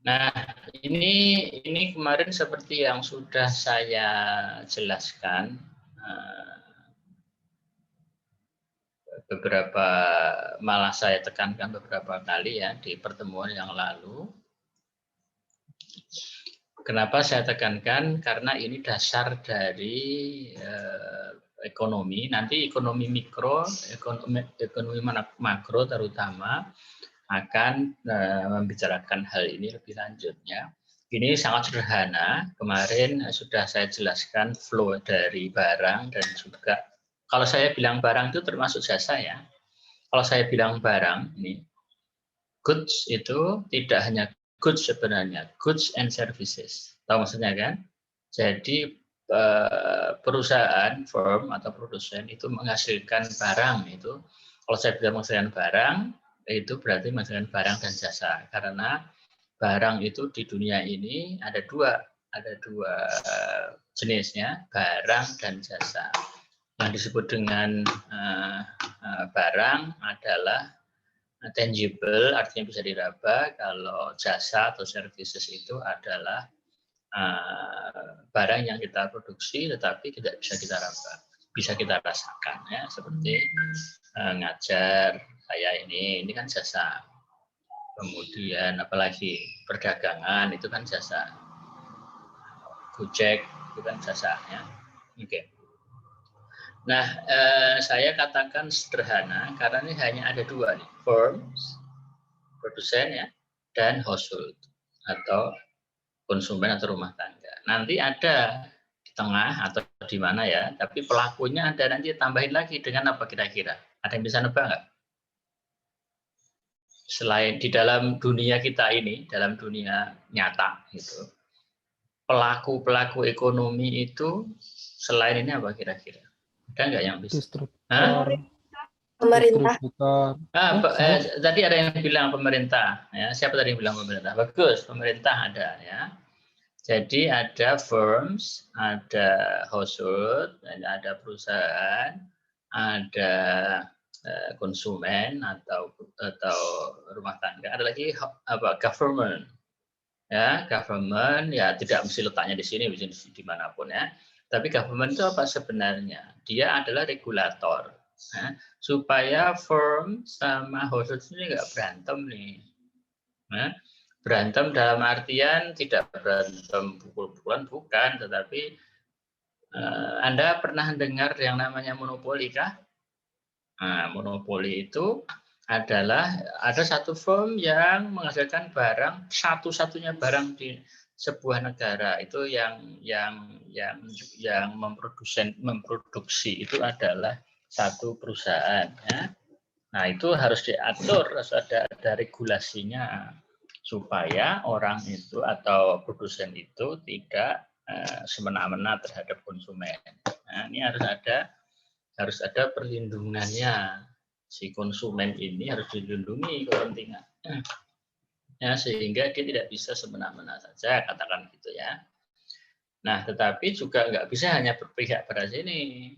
Nah, ini kemarin seperti yang sudah saya jelaskan, malah saya tekankan beberapa kali ya di pertemuan yang lalu. Kenapa saya tekankan? Karena ini dasar dari ekonomi. Nanti ekonomi mikro, ekonomi makro terutama akan membicarakan hal ini lebih lanjutnya. Ini sangat sederhana. Kemarin sudah saya jelaskan flow dari barang dan juga kalau saya bilang barang itu termasuk jasa ya. Kalau saya bilang barang ini goods itu tidak hanya goods sebenarnya, goods and services. Tahu maksudnya kan? Jadi perusahaan, firm atau produsen itu menghasilkan barang itu. Kalau saya bilang menghasilkan barang, itu berarti menghasilkan barang dan jasa. Karena barang itu di dunia ini ada dua jenisnya, barang dan jasa. Yang disebut dengan barang adalah tangible, artinya bisa diraba. Kalau jasa atau services itu adalah barang yang kita produksi tetapi tidak bisa kita raba, bisa kita rasakan ya, seperti ngajar saya ini kan jasa. Kemudian apalagi perdagangan itu kan jasa. Gojek itu kan jasa ya. Oke. Nah, saya katakan sederhana karena ini hanya ada dua nih, firms, produsen ya, dan household atau konsumen atau rumah tangga. Nanti ada di tengah atau di mana ya, tapi pelakunya ada nanti tambahin lagi dengan apa kira-kira? Ada yang bisa nebak nggak? Selain di dalam dunia kita ini, dalam dunia nyata gitu, pelaku-pelaku ekonomi itu selain ini apa kira-kira? Ada nggak yang bisa? Distributor, Pemerintah. Tadi ada yang bilang pemerintah. Ya, siapa tadi yang bilang pemerintah? Bagus, pemerintah ada ya. Jadi ada firms, ada household, ada perusahaan, ada konsumen atau rumah tangga. Ada lagi apa? Government. Ya, government ya tidak mesti letaknya di sini, bisa dimanapun ya. Tapi government itu apa sebenarnya? Dia adalah regulator. Ya, supaya firm sama household ini nggak berantem nih. Ya, berantem dalam artian tidak berantem pukul-pukulan bukan, tetapi Anda pernah dengar yang namanya monopoli kah? Nah, monopoli itu adalah ada satu firm yang menghasilkan barang, satu-satunya barang di sebuah negara itu yang memproduksi itu adalah satu perusahaan ya. Nah, itu harus diatur, harus ada regulasinya supaya orang itu atau produsen itu tidak semena-mena terhadap konsumen. Nah, ini harus ada perlindungannya. Si konsumen ini harus dilindungi kepentingan. Ya, sehingga dia tidak bisa semena-mena saja, katakan gitu ya. Nah, tetapi juga nggak bisa hanya berpihak pada sini.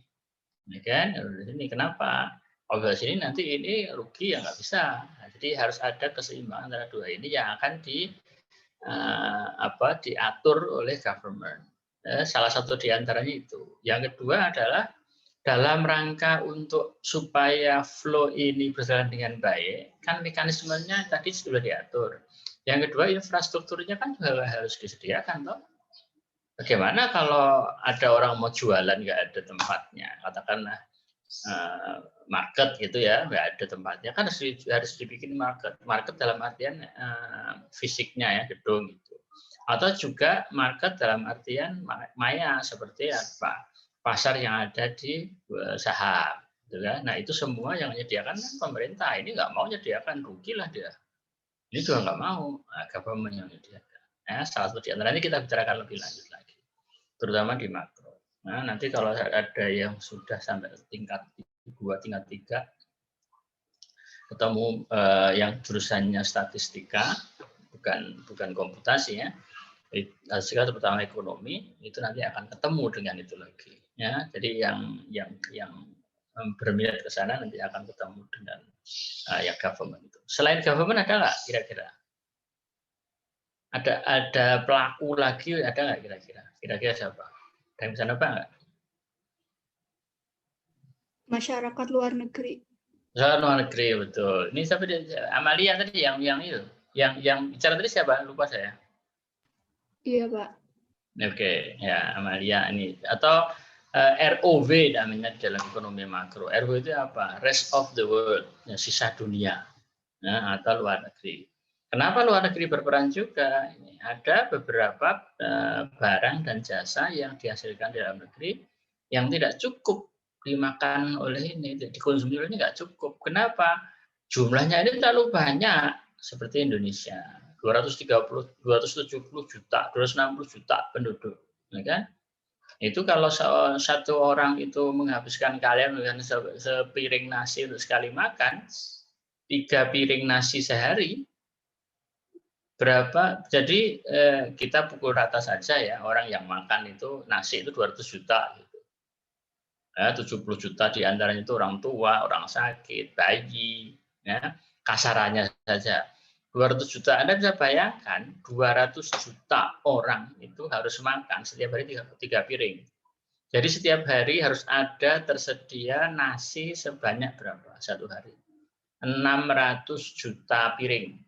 Ya kan? Ini kenapa? Kalau dari sini nanti ini rugi ya nggak bisa. Nah, jadi harus ada keseimbangan antara dua ini yang akan diatur oleh government. Salah satu diantaranya itu. Yang kedua adalah dalam rangka untuk supaya flow ini berjalan dengan baik, kan mekanismenya tadi sudah diatur. Yang kedua, infrastrukturnya kan juga harus disediakan, toh. Bagaimana kalau ada orang mau jualan nggak ada tempatnya, katakanlah market gitu ya, nggak ada tempatnya, kan harus dibikin market dalam artian fisiknya ya, gedung gitu. Atau juga market dalam artian maya seperti apa? Pasar yang ada di saham, gitu kan? Nah itu semua yang menyediakan kan pemerintah. Ini nggak mau menyediakan, rugilah dia. Ini juga nggak mau, government yang menyediakan. Nah, salah satu di antaranya kita bicarakan lebih lanjut lagi, terutama di makro. Nah nanti kalau ada yang sudah sampai tingkat 2, tingkat 3, ketemu yang jurusannya statistika, bukan komputasi ya, statistika terutama ekonomi, itu nanti akan ketemu dengan itu lagi ya. Jadi yang berminat ke sana nanti akan ketemu dengan yang government itu. Selain government ada nggak kira-kira? Ada pelaku lagi, ada nggak kira-kira? Kira-kira siapa? Ada yang bisa nebak nggak? Masyarakat luar negeri. Luar negeri, betul. Ini siapa? Amalia tadi yang itu. Yang bicara tadi siapa? Lupa saya. Iya, Pak. Oke, ya Amalia ini. Atau ROW namanya dalam ekonomi makro. ROW itu apa? Rest of the world, ya, sisa dunia, ya, atau luar negeri. Kenapa luar negeri berperan juga? Ini ada beberapa barang dan jasa yang dihasilkan di dalam negeri yang tidak cukup dimakan oleh ini, dikonsumsi oleh ini nggak cukup. Kenapa? Jumlahnya ini terlalu banyak seperti Indonesia. 270 juta, 260 juta penduduk, ya kan? Itu kalau satu orang itu menghabiskan kalian dengan sepiring nasi untuk sekali makan, 3 piring nasi sehari, berapa? Jadi kita pukul rata saja ya, orang yang makan itu nasi itu 200 juta. Gitu. 70 juta diantaranya itu orang tua, orang sakit, bayi, ya, kasarannya saja. 200 juta, Anda bisa bayangkan 200 juta orang itu harus makan setiap hari 3 piring. Jadi setiap hari harus ada tersedia nasi sebanyak berapa satu hari? 600 juta piring.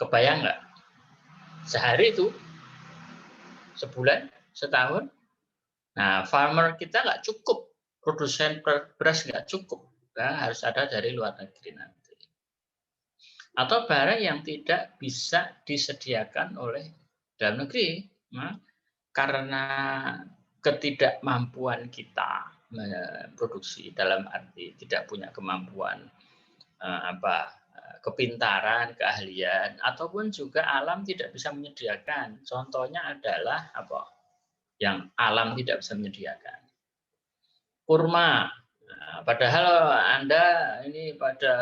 Kebayang nggak? Sehari itu, sebulan, setahun. Nah, farmer kita nggak cukup, produsen beras nggak cukup, nah, harus ada dari luar negeri nanti. Atau barang yang tidak bisa disediakan oleh dalam negeri, nah, karena ketidakmampuan kita memproduksi, dalam arti tidak punya kemampuan kepintaran, keahlian, ataupun juga alam tidak bisa menyediakan. Contohnya adalah apa? Yang alam tidak bisa menyediakan. Kurma. Nah, padahal Anda ini pada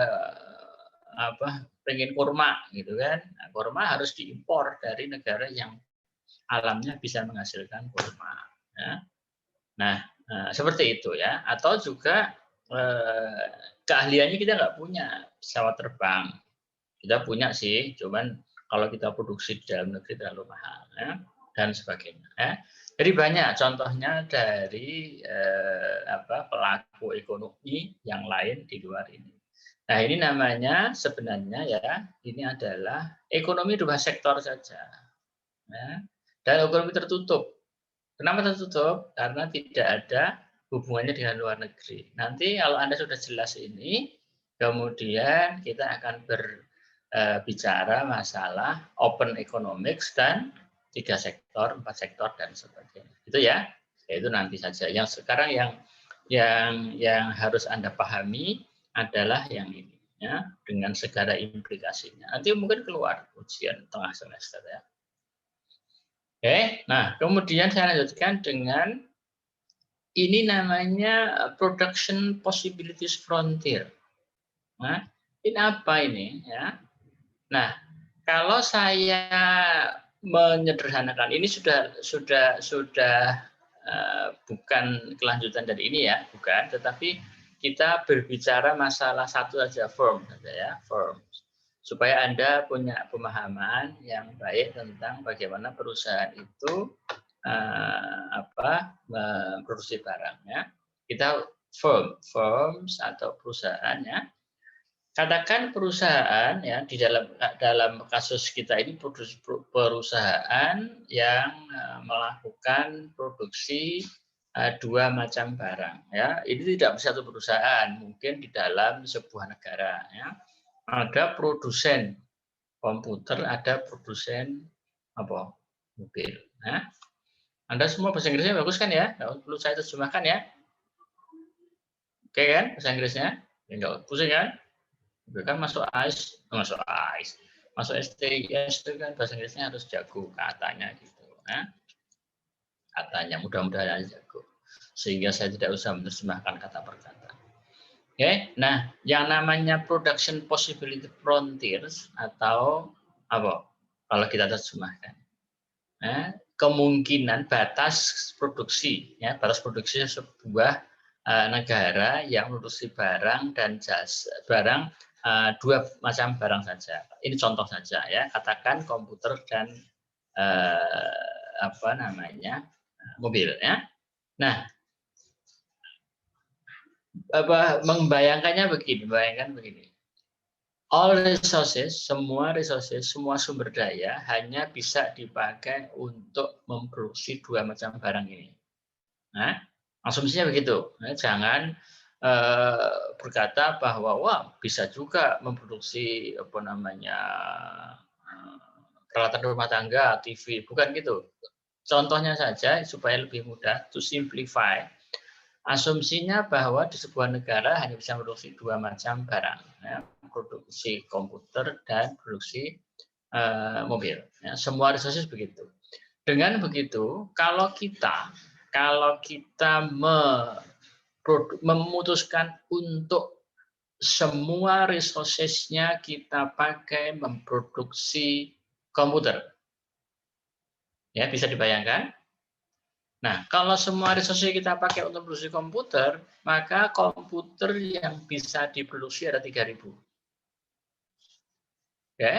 pengen kurma gitu kan. Nah, kurma harus diimpor dari negara yang alamnya bisa menghasilkan kurma. Ya. Nah, seperti itu ya. Atau juga keahliannya kita nggak punya pesawat terbang. Kita punya sih, cuman kalau kita produksi di dalam negeri terlalu mahal ya, dan sebagainya. Ya. Jadi banyak contohnya dari pelaku ekonomi yang lain di luar ini. Nah ini namanya sebenarnya ya, ini adalah ekonomi dua sektor saja. Ya. Dan ekonomi tertutup. Kenapa tertutup? Karena tidak ada hubungannya dengan luar negeri. Nanti kalau Anda sudah jelas ini, kemudian kita akan berbicara masalah open economics dan 3 sektor, 4 sektor dan sebagainya. Itu ya, itu nanti saja. Yang sekarang yang harus Anda pahami adalah yang ini ya, dengan segala implikasinya. Nanti mungkin keluar ujian tengah semester ya. Oke, nah kemudian saya lanjutkan dengan ini namanya production possibilities frontier. Nah, ini apa ini ya? Nah, kalau saya menyederhanakan ini sudah bukan kelanjutan dari ini ya, bukan, tetapi kita berbicara masalah satu saja firm ya, firm. Supaya Anda punya pemahaman yang baik tentang bagaimana perusahaan itu memproduksi barangnya. Kita firms atau perusahaan ya. Katakan perusahaan ya di dalam kasus kita ini perusahaan yang melakukan produksi dua macam barang ya. Ini tidak bisa satu perusahaan, mungkin di dalam sebuah negara ya. Ada produsen komputer, ada produsen mobil. Nah, Anda semua bahasa Inggrisnya bagus kan ya? Nggak perlu saya terjemahkan ya? Oke kan bahasa Inggrisnya? Nggak pusing kan? Kan masuk STIS itu kan bahasa Inggrisnya harus jago katanya gitu. Nah, katanya mudah-mudahan jago. Sehingga saya tidak usah menerjemahkan kata per kata. Oke, nah yang namanya production possibility frontiers atau apa? Kalau kita terjemahkan, kemungkinan batas produksi, ya batas produksi sebuah negara yang produksi barang dan jasa, barang dua macam barang saja. Ini contoh saja ya. Katakan komputer dan mobil ya. Nah, membayangkannya begini, all resources, semua sumber daya hanya bisa dipakai untuk memproduksi dua macam barang ini. Nah, asumsinya begitu. Nah, jangan berkata bahwa wah bisa juga memproduksi peralatan rumah tangga, TV, bukan gitu. Contohnya saja supaya lebih mudah, to simplify. Asumsinya bahwa di sebuah negara hanya bisa memproduksi dua macam barang, ya, produksi komputer dan produksi mobil. Ya, semua resources begitu. Dengan begitu, kalau kita memutuskan untuk semua resources-nya kita pakai memproduksi komputer. Ya, bisa dibayangkan? Nah, kalau semua resources kita pakai untuk produksi komputer, maka komputer yang bisa diproduksi ada 3.000. Oke?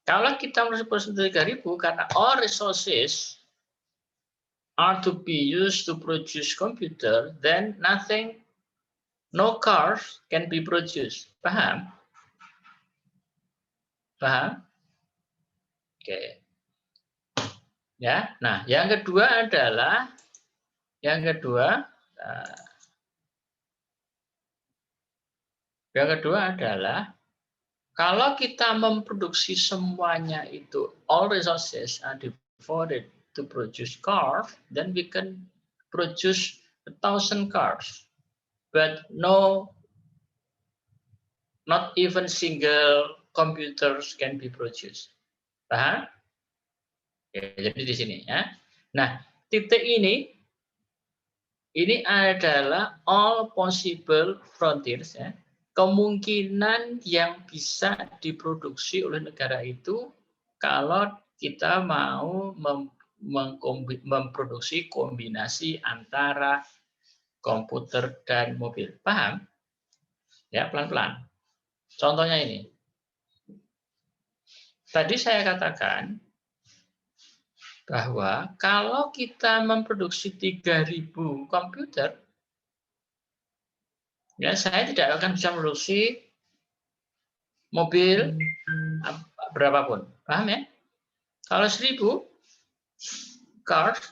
Kalau kita produksi 3.000, karena all resources are to be used to produce computer, then no cars can be produced. Paham? Paham? Oke. Ya. Nah, yang kedua adalah kalau kita memproduksi semuanya itu, all resources are devoted to produce cars, then we can produce 1,000 cars, but not even single computers can be produced. Paham? Oke, jadi di sini ya. Nah, titik ini adalah all possible frontiers ya. Kemungkinan yang bisa diproduksi oleh negara itu kalau kita mau memproduksi kombinasi antara komputer dan mobil. Paham? Ya, pelan-pelan. Contohnya ini. Tadi saya katakan bahwa kalau kita memproduksi 3.000 komputer, ya saya tidak akan bisa memproduksi mobil berapapun. Paham ya? Kalau 1.000 cars,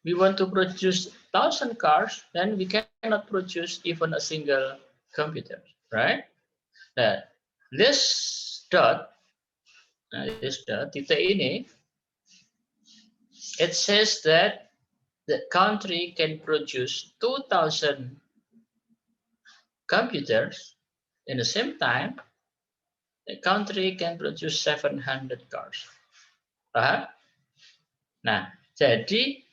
we want to produce 1,000 cars, then we cannot produce even a single computer, right? Nah, this dot, titik ini, it says that the country can produce 2,000 computers in the same time. The country can produce 700 cars. Paham? Nah, jadi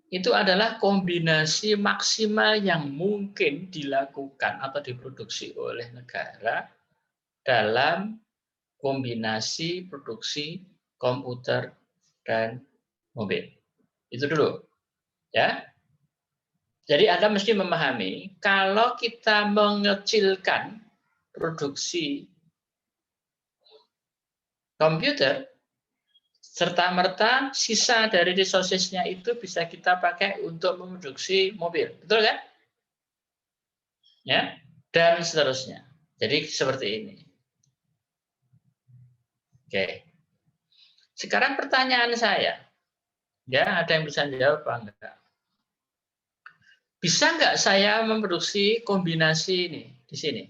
itu adalah kombinasi maksimal yang mungkin dilakukan atau diproduksi oleh negara dalam kombinasi produksi komputer dan mobil. Itu dulu. Ya. Jadi Anda mesti memahami kalau kita mengecilkan produksi komputer, serta-merta sisa dari resources-nya itu bisa kita pakai untuk memproduksi mobil. Betul kan? Ya, dan seterusnya. Jadi seperti ini. Oke. Sekarang pertanyaan saya. Ya, ada yang bisa jawab apa enggak? Bisa enggak saya memproduksi kombinasi ini di sini?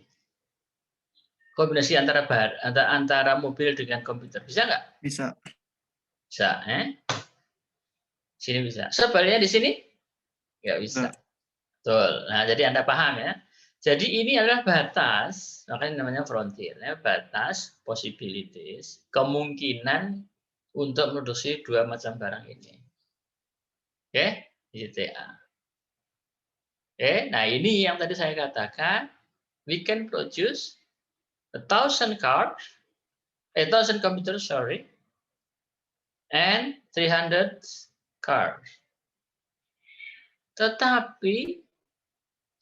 Kombinasi antara mobil dengan komputer. Bisa enggak? Bisa. Bisa, Sini bisa. Sebaliknya di sini enggak bisa. Betul. Nah, jadi Anda paham ya. Jadi ini adalah batas, makanya namanya frontier, ya, batas possibilities, kemungkinan untuk produksi dua macam barang ini. Oke, ITA. Oke, nah ini yang tadi saya katakan, we can produce 1,000 cars, 1,000 computers, sorry, and 300 cars. Tetapi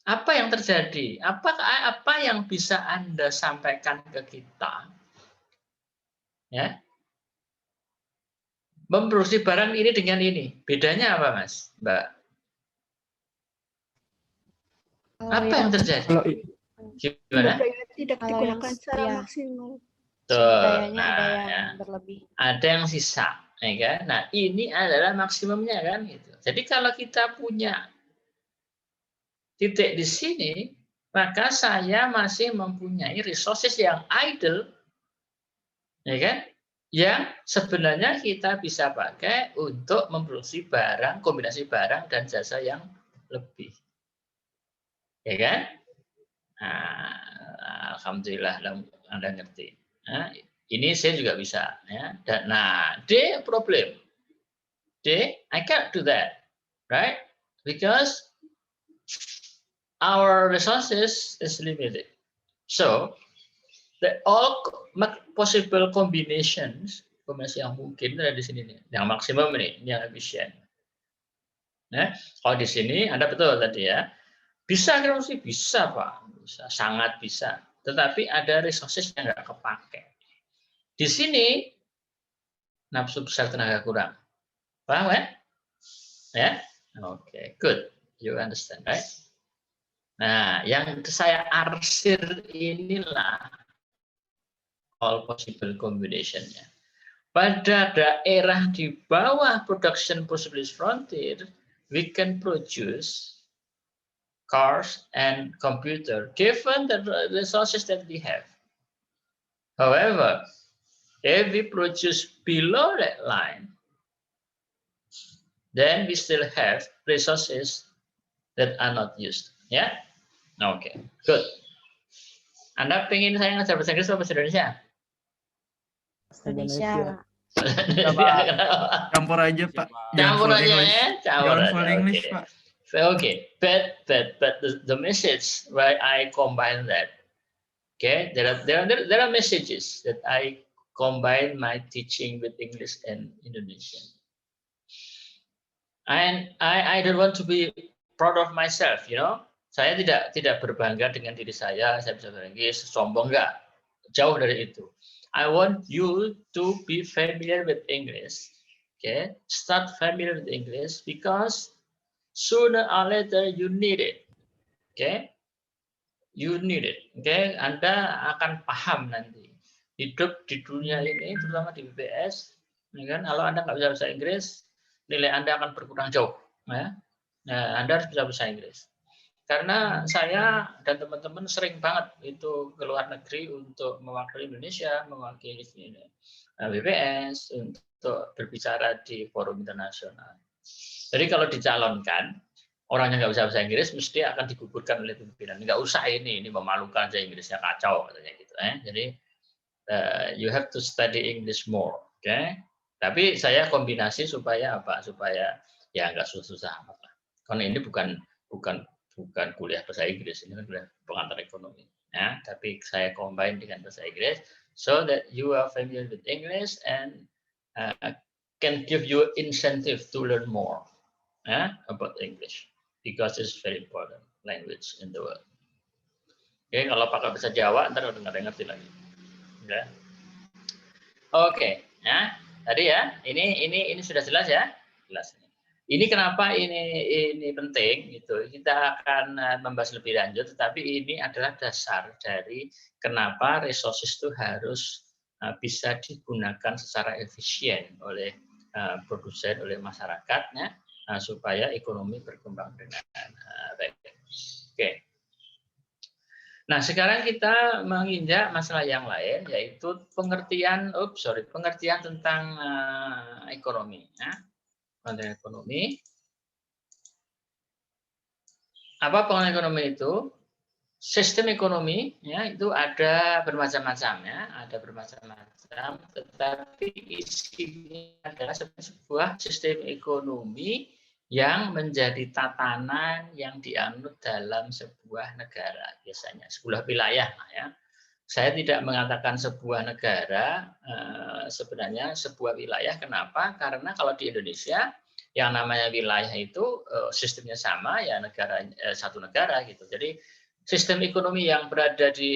Apa yang terjadi? Apa yang bisa Anda sampaikan ke kita? Ya, memproduksi barang ini dengan ini, bedanya apa, Mas, Mbak? Apa yang terjadi? Kalau Gimana? Tidak Kalau yang digunakan secara ya, maksimum. Tuh, dayanya ada nah, yang ya. berlebih. Ada yang sisa, ya kan? Nah, ini adalah maksimumnya kan gitu. Jadi kalau kita punya titik di sini, maka saya masih mempunyai resources yang idle, ya kan? Yang sebenarnya kita bisa pakai untuk memproduksi barang, kombinasi barang dan jasa yang lebih, ya kan? Nah, alhamdulillah Anda ngerti. Nah, ini saya juga bisa, ya. Dan nah, problem. I can't do that, right? Because our resources is limited. So, all possible combinations, kombinasi yang mungkin ada di sini nih, yang maksimum ini, yang efisien. Nah, kalau di sini Anda betul tadi ya, bisa sih bisa Pak, bisa, sangat bisa. Tetapi ada resources yang nggak kepake. Di sini nafsu besar tenaga kurang. Paham ya? Ya? Oke, good. You understand, right? Nah, yang saya arsir inilah all possible combination-nya. Pada daerah di bawah production possibility frontier, we can produce cars and computer given the resources that we have. However, if we produce below that line, then we still have resources that are not used. Ya, oke, good. Anda pengen saya ngajar bahasa Inggris atau bahasa Indonesia? Indonesia. Campur aja Pak. Campur aja English. ya, campur Jangan aja. full English Pak. Okay, but the message why I combine that. Okay, there are messages that I combine my teaching with English and Indonesian. And I don't want to be proud of myself, you know. Saya tidak berbangga dengan diri saya bisa bahasa Inggris, sombong enggak. Jauh dari itu. I want you to be familiar with English. Okay, start familiar with English because sooner or later you need it. Okay, you need it. Okay, Anda akan paham nanti hidup di dunia ini, terutama di BPS. Ya kan? Kalau Anda nggak bisa bahasa Inggris, nilai Anda akan berkurang jauh. Ya. Nah, Anda harus bisa bahasa Inggris. Karena saya dan teman-teman sering banget itu ke luar negeri untuk mewakili Indonesia, mewakili BPS, untuk berbicara di forum internasional. Jadi kalau dicalonkan, orang yang nggak bisa bahasa Inggris mesti akan digugurkan oleh pimpinan. Nggak usah ini memalukan, saya Inggrisnya kacau katanya gitu. Jadi you have to study English more, okay? Tapi saya kombinasi supaya apa? Supaya ya nggak susah-susah amat lah. Karena ini bukan kuliah bahasa Inggris, ini kan kuliah pengantar ekonomi. Ya, tapi saya combine dengan bahasa Inggris so that you are familiar with English and can give you incentive to learn more about English because it's very important language in the world. Oke, kalau pakai bahasa Jawa ntar udah nggak ngerti lagi. Ya. Oke, ya. Tadi ya, ini sudah jelas ya? Jelas. Ini kenapa ini penting gitu. Kita akan membahas lebih lanjut, tetapi ini adalah dasar dari kenapa resources itu harus bisa digunakan secara efisien oleh produsen, oleh masyarakatnya supaya ekonomi berkembang dengan baik. Oke. Nah, sekarang kita menginjak masalah yang lain, yaitu pengertian tentang ekonomi. Ya. Pengertian ekonomi. Apa pengertian ekonomi itu? Sistem ekonomi, ya, itu ada bermacam-macam, ya, ada bermacam-macam. Tetapi isinya adalah sebuah sistem ekonomi yang menjadi tatanan yang dianut dalam sebuah negara, biasanya sebuah wilayah, ya. Saya tidak mengatakan sebuah negara, sebenarnya sebuah wilayah. Kenapa? Karena kalau di Indonesia yang namanya wilayah itu sistemnya sama ya satu negara gitu. Jadi sistem ekonomi yang berada di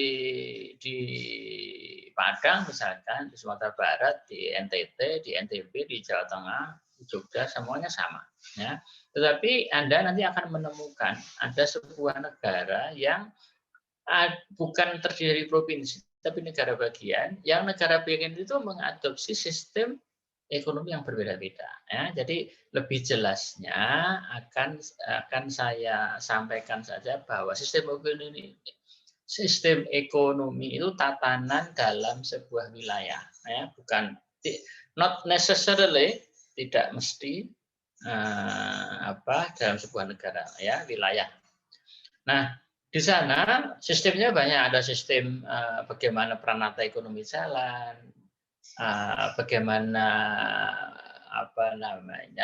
Padang misalkan, di Sumatera Barat, di NTT, di NTB, di Jawa Tengah, di Jogja semuanya sama ya. Tetapi Anda nanti akan menemukan ada sebuah negara yang bukan terdiri dari provinsi tapi negara bagian, yang negara bagian itu mengadopsi sistem ekonomi yang berbeda-beda ya. Jadi lebih jelasnya akan saya sampaikan saja bahwa sistem ekonomi itu tatanan dalam sebuah wilayah ya, bukan not necessarily, tidak mesti dalam sebuah negara ya, wilayah. Nah, di sana sistemnya banyak, ada sistem bagaimana peranata ekonomi jalan, bagaimana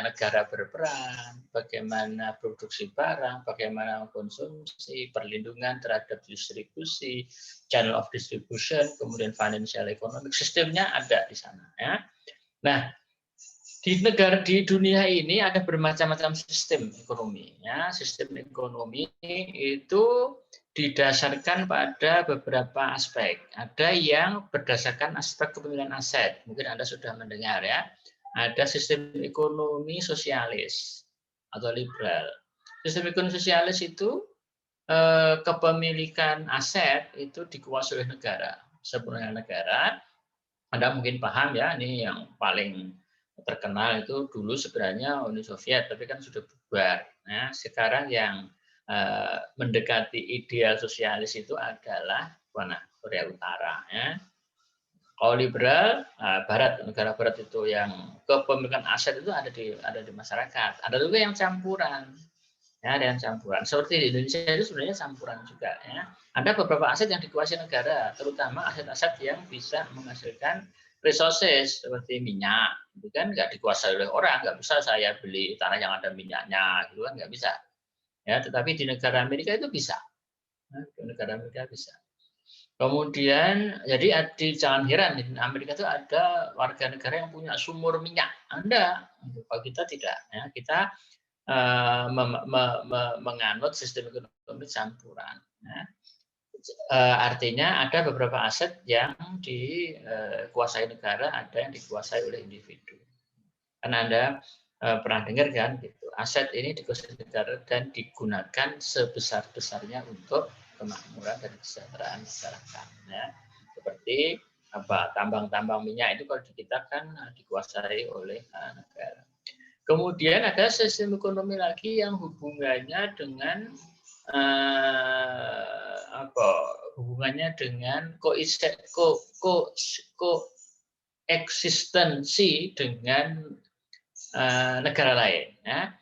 negara berperan, bagaimana produksi barang, bagaimana konsumsi, perlindungan terhadap distribusi, channel of distribution, kemudian financial economic, sistemnya ada di sana ya. Nah, di dunia ini ada bermacam-macam sistem ekonomi ya. Sistem ekonomi itu didasarkan pada beberapa aspek. Ada yang berdasarkan aspek kepemilikan aset. Mungkin Anda sudah mendengar ya. Ada sistem ekonomi sosialis atau liberal. Sistem ekonomi sosialis itu kepemilikan aset itu dikuasai oleh negara, sepenuhnya negara. Anda mungkin paham ya, ini yang paling terkenal itu dulu sebenarnya Uni Soviet, tapi kan sudah bubar. Nah, sekarang yang mendekati ideal sosialis itu adalah Korea Utara. Ya. Kalau liberal, Barat, negara Barat itu yang kepemilikan aset itu ada di masyarakat. Ada juga yang campuran. Ya, ada yang campuran. Seperti di Indonesia itu sebenarnya campuran juga. Ya. Ada beberapa aset yang dikuasai negara, terutama aset-aset yang bisa menghasilkan resources seperti minyak, itu kan nggak dikuasai oleh orang, nggak bisa saya beli tanah yang ada minyaknya, gitu kan nggak bisa. Ya, tetapi di negara Amerika itu bisa. Di negara Amerika bisa. Kemudian, jadi jangan heran di Amerika itu ada warga negara yang punya sumur minyak. Anda, kita tidak. Ya, kita menganut sistem ekonomi campuran. Ya. Artinya ada beberapa aset yang dikuasai negara, ada yang dikuasai oleh individu. Karena Anda pernah dengar kan, gitu, aset ini dikuasai negara dan digunakan sebesar-besarnya untuk kemakmuran dan kesejahteraan masyarakat. Ya. Seperti tambang-tambang minyak itu kalau di kita kan dikuasai oleh negara. Kemudian ada sistem ekonomi lagi yang hubungannya dengan hubungannya dengan koeksistensi dengan negara lain. Ya.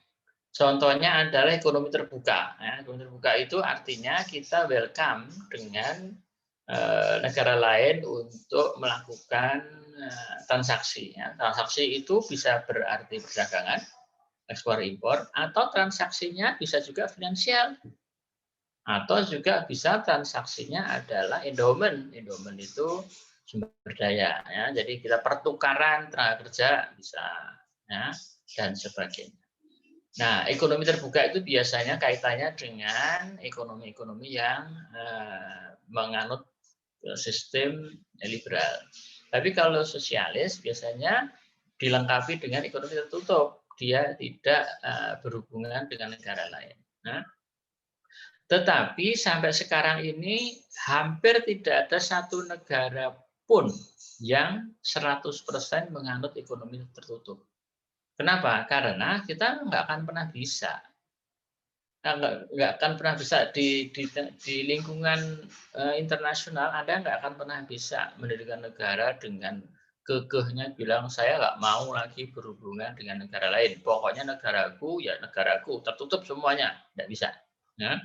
Contohnya adalah ekonomi terbuka. Ya. Ekonomi terbuka itu artinya kita welcome dengan negara lain untuk melakukan transaksi. Ya. Transaksi itu bisa berarti perdagangan, ekspor impor, atau transaksinya bisa juga finansial. Atau juga bisa transaksinya adalah endowment. Endowment itu sumber daya. Ya. Jadi kita pertukaran tenaga kerja bisa, ya, dan sebagainya. Nah, ekonomi terbuka itu biasanya kaitannya dengan ekonomi-ekonomi yang menganut sistem liberal. Tapi kalau sosialis biasanya dilengkapi dengan ekonomi tertutup. Dia tidak berhubungan dengan negara lain. Nah, tetapi sampai sekarang ini hampir tidak ada satu negara pun yang 100% menganut ekonomi tertutup. Kenapa? Karena kita nggak akan pernah bisa. Nggak akan pernah bisa di lingkungan internasional, Anda nggak akan pernah bisa mendirikan negara dengan kekehnya bilang saya nggak mau lagi berhubungan dengan negara lain. Pokoknya negaraku ya negaraku, tertutup semuanya, nggak bisa. Ya.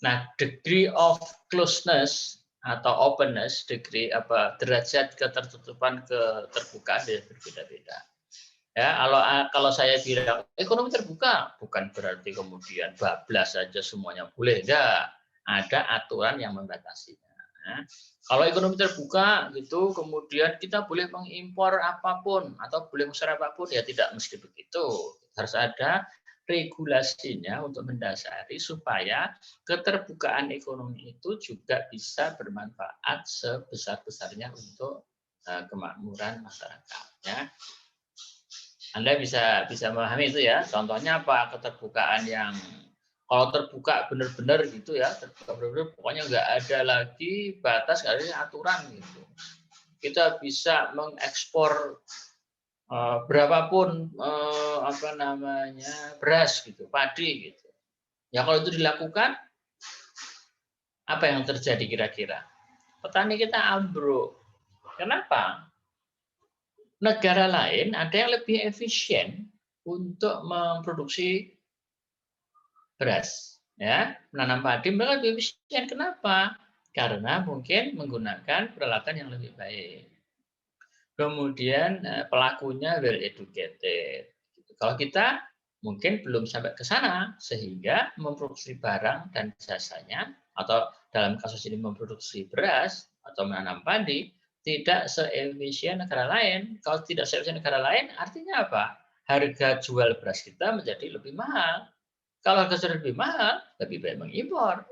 Nah, degree of closeness atau openness, derajat ketertutupan keterbukaan berbeda-beda. Ya, kalau saya bilang ekonomi terbuka, bukan berarti kemudian bablas saja semuanya boleh. Enggak, ada aturan yang membatasinya. Nah, kalau ekonomi terbuka gitu, kemudian kita boleh mengimpor apapun atau boleh mengekspor apapun, ya tidak mesti begitu. Harus ada regulasinya untuk mendasari supaya keterbukaan ekonomi itu juga bisa bermanfaat sebesar-besarnya untuk kemakmuran masyarakat. Ya. Anda bisa memahami itu ya. Contohnya apa? Keterbukaan yang kalau terbuka benar-benar gitu ya, terbuka benar-benar pokoknya nggak ada lagi batas, nggak ada aturan gitu. Kita bisa mengekspor berapapun apa namanya beras gitu, padi gitu. Ya kalau itu dilakukan, apa yang terjadi kira-kira? Petani kita ambruk. Kenapa? Negara lain ada yang lebih efisien untuk memproduksi beras, ya, menanam padi mereka lebih efisien. Kenapa? Karena mungkin menggunakan peralatan yang lebih baik. Kemudian pelakunya well educated. Kalau kita mungkin belum sampai ke sana, sehingga memproduksi barang dan jasanya, atau dalam kasus ini memproduksi beras atau menanam padi, tidak seefisien negara lain. Kalau tidak seefisien negara lain, artinya apa? Harga jual beras kita menjadi lebih mahal. Kalau harga sudah lebih mahal, lebih baik mengimpor.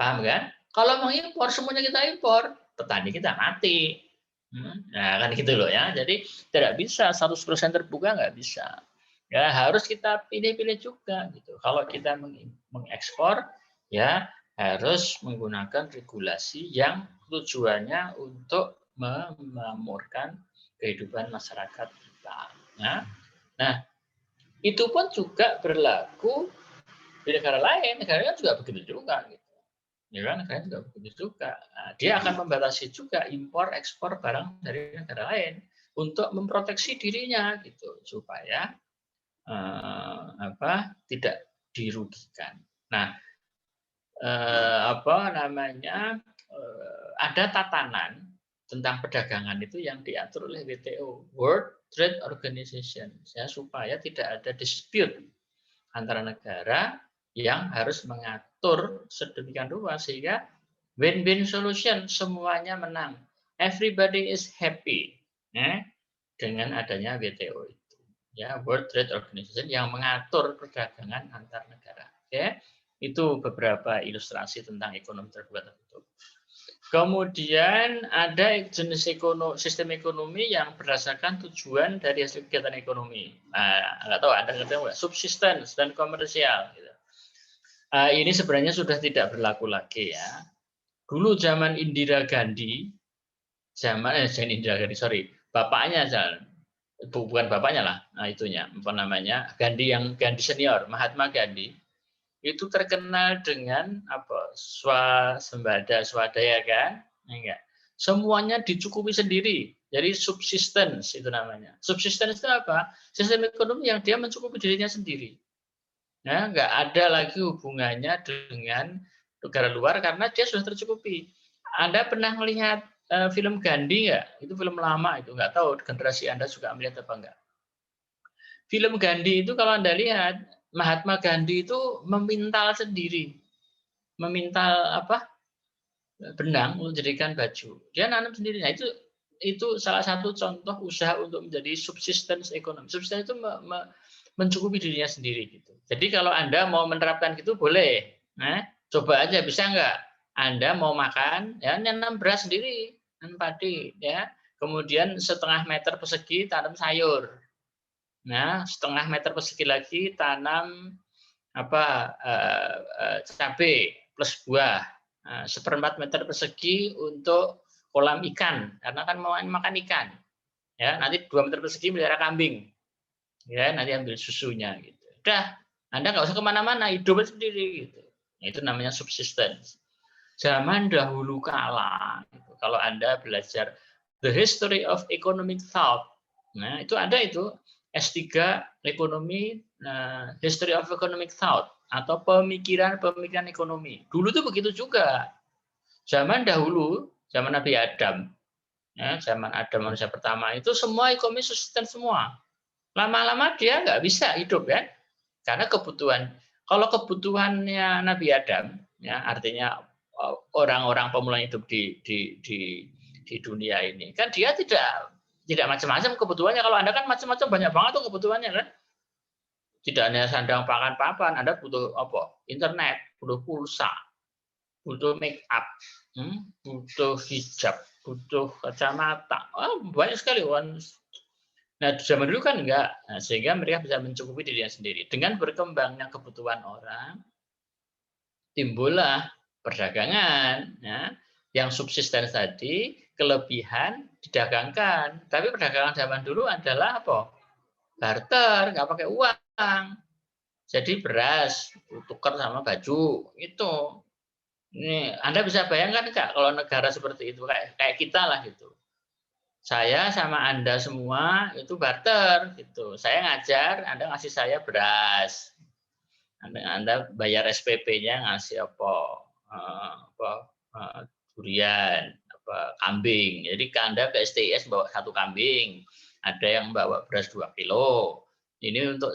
Paham kan? Kalau mengimpor, semuanya kita impor, petani kita mati. Nah, kan gitu loh ya. Jadi tidak bisa 100% terbuka, nggak bisa. Ya, harus kita pilih-pilih juga gitu. Kalau kita mengekspor, ya harus menggunakan regulasi yang tujuannya untuk memakmurkan kehidupan masyarakat kita. Nah, itu pun juga berlaku di negara lain. Negara lain juga begitu juga. Gitu. Ya kan, negara juga begitu juga. Nah, dia akan membatasi juga impor ekspor barang dari negara lain untuk memproteksi dirinya gitu supaya tidak dirugikan. Nah, ada tatanan tentang perdagangan itu yang diatur oleh WTO, World Trade Organization, ya, supaya tidak ada dispute antara negara yang harus mengatur sedemikian rupa sehingga win-win solution, semuanya menang, everybody is happy, ya, dengan adanya WTO itu, ya, World Trade Organization yang mengatur perdagangan antar negara. Oke, itu beberapa ilustrasi tentang ekonomi terbuka tertutup. Kemudian ada jenis sistem ekonomi yang berdasarkan tujuan dari hasil kegiatan ekonomi. Nah, nggak tahu Anda ngerti nggak? Subsistence dan komersial. Gitu. Ini sebenarnya sudah tidak berlaku lagi ya. Dulu zaman Indira Gandhi, bapaknya, bukan bapaknya lah, itunya, apa namanya, Gandhi senior, Mahatma Gandhi, itu terkenal dengan apa, swadaya kan, enggak, semuanya dicukupi sendiri, jadi subsistence itu namanya. Subsistence itu apa? Sistem ekonomi yang dia mencukupi dirinya sendiri, ya, enggak ada lagi hubungannya dengan negara luar karena dia sudah tercukupi. Anda pernah melihat film Gandhi enggak? Itu film lama itu, enggak tahu generasi Anda juga melihat apa enggak. Film Gandhi itu kalau Anda lihat, Mahatma Gandhi itu memintal sendiri, memintal benang untuk dijadikan baju. Dia nanam sendiri. Nah, itu salah satu contoh usaha untuk menjadi subsistence ekonomi. Subsistence itu mencukupi dirinya sendiri gitu. Jadi kalau Anda mau menerapkan gitu boleh. Nah, coba aja, bisa nggak? Anda mau makan, ya nanam beras sendiri, nanam padi, ya. Kemudian setengah meter persegi tanam sayur. Nah, setengah meter persegi lagi tanam cabai plus buah. Nah, 1/4 meter persegi untuk kolam ikan, karena kan mau makan ikan. Ya, nanti 2 meter persegi melihara kambing. Ya, nanti ambil susunya gitu. Udah, Anda nggak usah kemana-mana, hidup sendiri gitu. Nah, itu namanya subsistence. Zaman dahulu kala, gitu, kalau Anda belajar The History of Economic Thought, nah itu ada itu S3 ekonomi, History of Economic Thought atau pemikiran ekonomi. Dulu tuh begitu juga. Zaman dahulu, zaman Nabi Adam, ya, zaman Adam manusia pertama itu semua ekonomi subsisten semua. Lama-lama dia nggak bisa hidup kan, karena kebutuhan. Kalau kebutuhannya Nabi Adam, ya artinya orang-orang pemula hidup di dunia ini. Kan dia tidak macam-macam kebutuhannya. Kalau Anda kan macam-macam, banyak banget tuh kebutuhannya kan. Tidak hanya sandang pangan papan, Anda butuh apa? Internet, butuh pulsa, butuh make up, butuh hijab, butuh kacamata. Banyak sekali. Nah, zaman dulu kan enggak. Nah, sehingga mereka bisa mencukupi dirinya sendiri. Dengan berkembangnya kebutuhan orang, timbullah perdagangan, ya, yang subsisten tadi, kelebihan didagangkan. Tapi perdagangan zaman dulu adalah apa? Barter, nggak pakai uang. Jadi beras tukar sama baju, itu. Ini Anda bisa bayangkan nggak kalau negara seperti itu, kayak kita lah gitu. Saya sama Anda semua itu barter gitu. Saya ngajar, Anda ngasih saya beras. Anda bayar SPP-nya ngasih durian, kambing. Jadi Anda ke STIS bawa 1 kambing, ada yang bawa beras 2 kilo. Ini untuk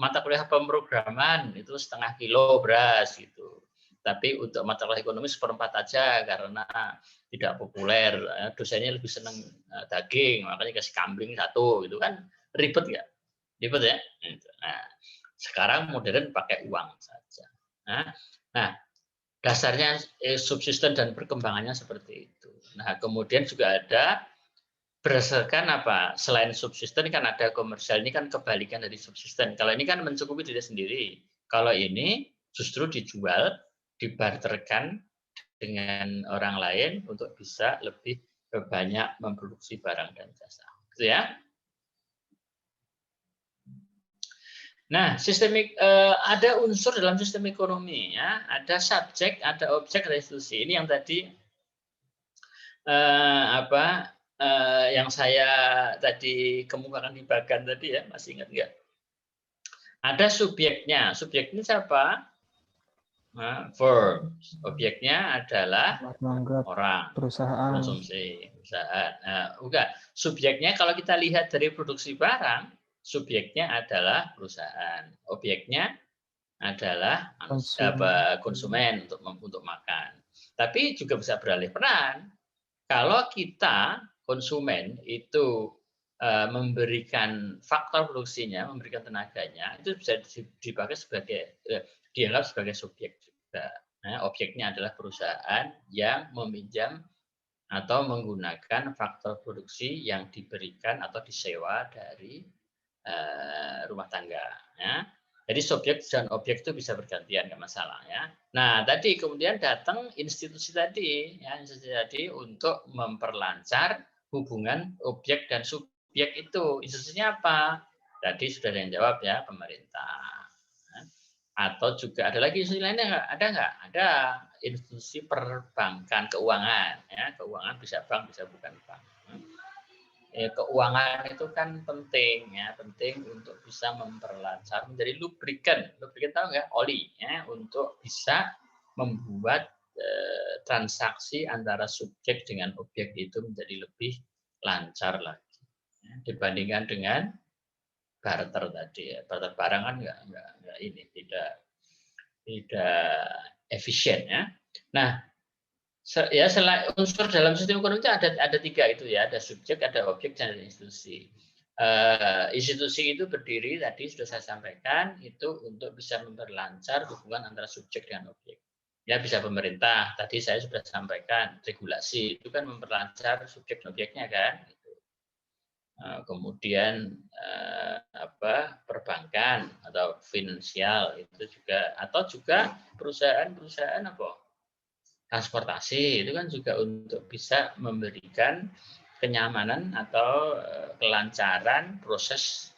mata kuliah pemrograman itu 0,5 kilo beras gitu. Tapi untuk mata kuliah ekonomi 1/4 aja karena tidak populer. Dosennya lebih senang daging, makanya kasih kambing 1 gitu kan, ribet nggak? Ribet ya. Nah, sekarang modern pakai uang saja. Nah, dasarnya subsisten dan perkembangannya seperti itu. Nah, kemudian juga ada berdasarkan apa? Selain subsisten kan ada komersial, ini kan kebalikan dari subsisten. Kalau ini kan mencukupi diri sendiri. Kalau ini justru dijual, dibarterkan dengan orang lain untuk bisa lebih banyak memproduksi barang dan jasa. Gitu ya. Nah, sistemik ada unsur dalam sistem ekonomi ya, ada subjek, ada objek, ada institusi. Ini yang tadi yang saya tadi kemukakan di bagan tadi ya, masih ingat nggak? Ada subjeknya. Subjek ini siapa? Verb. Objeknya adalah orang, perusahaan, konsumsi, perusahaan. Enggak. Subjeknya kalau kita lihat dari produksi barang, subjeknya adalah perusahaan. Objeknya adalah konsumen untuk makan. Tapi juga bisa beralih peran. Kalau kita konsumen itu memberikan faktor produksinya, memberikan tenaganya, itu bisa dipakai dianggap sebagai subjek juga. Nah, objeknya adalah perusahaan yang meminjam atau menggunakan faktor produksi yang diberikan atau disewa dari rumah tangga. Ya. Jadi subjek dan objek itu bisa bergantian, nggak masalah ya. Nah, tadi kemudian datang institusi tadi, ya, institusi tadi untuk memperlancar hubungan objek dan subjek itu. Institusinya apa? Tadi sudah ada yang jawab ya, pemerintah. Atau juga ada lagi institusi lainnya nggak? Ada nggak? Ada institusi perbankan, keuangan. Ya, keuangan bisa bank, bisa bukan bank. Keuangan itu kan penting ya, penting untuk bisa memperlancar, menjadi lubrikan tahu nggak, oli ya, untuk bisa membuat transaksi antara subjek dengan objek itu menjadi lebih lancar lagi ya, dibandingkan dengan barter tadi ya. Barter barang kan nggak ini, tidak efisien ya. Nah, ya, selain unsur dalam sistem ekonomi itu ada 3 itu ya, ada subjek, ada objek, dan ada institusi. Institusi itu berdiri tadi sudah saya sampaikan itu untuk bisa memperlancar hubungan antara subjek dengan objek. Ya, bisa pemerintah. Tadi saya sudah sampaikan regulasi itu kan memperlancar subjek dan objeknya kan. Kemudian perbankan atau finansial itu juga, atau juga perusahaan transportasi itu kan juga untuk bisa memberikan kenyamanan atau kelancaran proses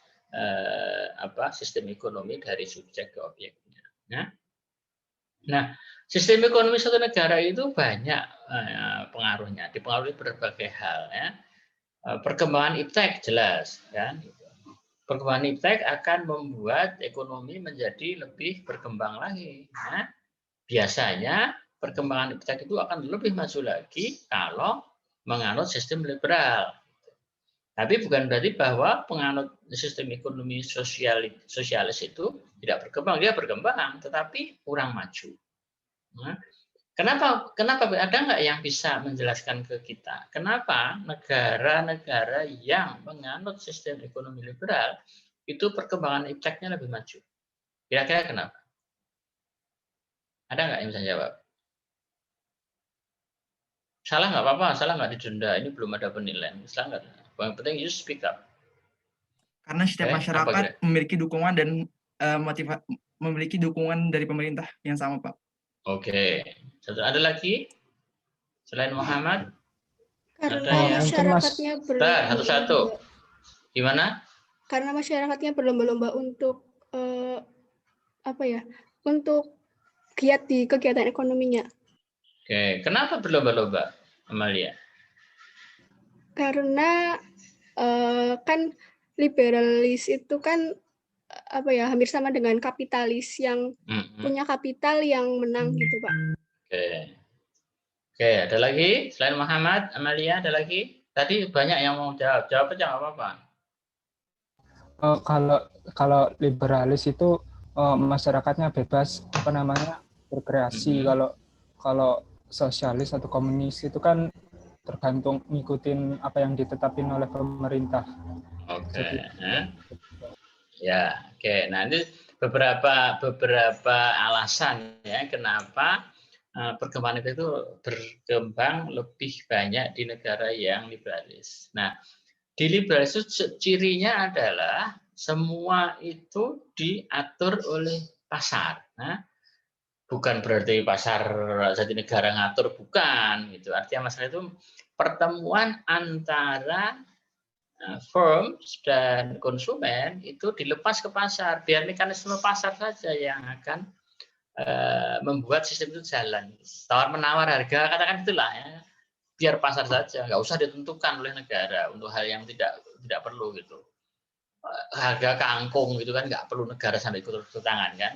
sistem ekonomi dari subjek ke objeknya. Nah, sistem ekonomi suatu negara itu banyak pengaruhnya, dipengaruhi berbagai hal ya. Perkembangan iptek jelas kan. Perkembangan iptek akan membuat ekonomi menjadi lebih berkembang lagi. Ya. Biasanya perkembangan iptek itu akan lebih maju lagi kalau menganut sistem liberal. Tapi bukan berarti bahwa penganut sistem ekonomi sosialis itu tidak berkembang, dia berkembang, tetapi kurang maju. Nah, kenapa ada nggak yang bisa menjelaskan ke kita? Kenapa negara-negara yang menganut sistem ekonomi liberal itu perkembangan ipteknya lebih maju? Kira-kira kenapa? Ada nggak yang bisa jawab? Salah nggak apa-apa, salah nggak didenda. Ini belum ada penilaian. Salah nggak? Yang penting you speak up. Karena setiap masyarakat memiliki dukungan dan memiliki dukungan dari pemerintah yang sama, Pak. Oke. Ada lagi selain Muhammad? Karena masyarakatnya satu-satu. Gimana? Karena masyarakatnya berlomba-lomba untuk untuk giat di kegiatan ekonominya. Oke, kenapa berlomba-lomba, Amalia? Karena kan liberalis itu kan hampir sama dengan kapitalis yang punya kapital yang menang gitu, Pak. Oke, ada lagi selain Muhammad, Amalia ada lagi? Tadi banyak yang mau jawab aja nggak apa-apa. Kalau liberalis itu masyarakatnya bebas berkreasi. Kalau sosialis atau komunis itu kan tergantung ngikutin apa yang ditetapin oleh pemerintah. Oke. Ya, oke. Nah, ini beberapa alasan ya kenapa perkembangan itu berkembang lebih banyak di negara yang liberalis. Nah, di liberalis itu cirinya adalah semua itu diatur oleh pasar. Nah, bukan berarti pasar jadi negara ngatur, bukan. Gitu. Artinya masalah itu pertemuan antara firms dan konsumen itu dilepas ke pasar, biar mekanisme pasar saja yang akan membuat sistem itu jalan. Tawar menawar harga, katakan itulah ya. Biar pasar saja, nggak usah ditentukan oleh negara untuk hal yang tidak perlu gitu. Harga kangkung gitu kan nggak perlu negara sampai ikut tangan kan.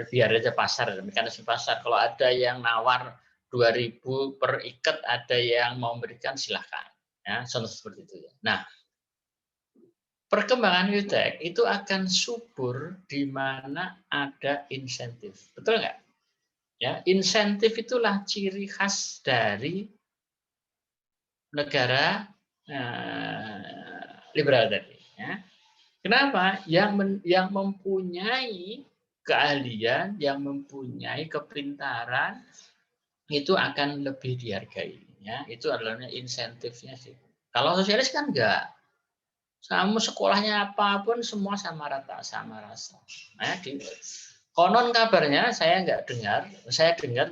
Biar aja pasar, mekanisme pasar. Kalau ada yang nawar 2.000 per ikat, ada yang mau memberikan silahkan. Ya, contoh seperti itu ya. Nah, perkembangan iptek itu akan subur di mana ada insentif. Betul nggak? Ya, insentif itulah ciri khas dari negara liberal tadi. Ya. Kenapa? Yang mempunyai keahlian, yang mempunyai kepintaran itu akan lebih dihargai. Ya, itu adalah insentifnya sih. Kalau sosialis kan enggak. Kamu sekolahnya apapun semua sama rata, sama rasa. Nah, konon kabarnya saya dengar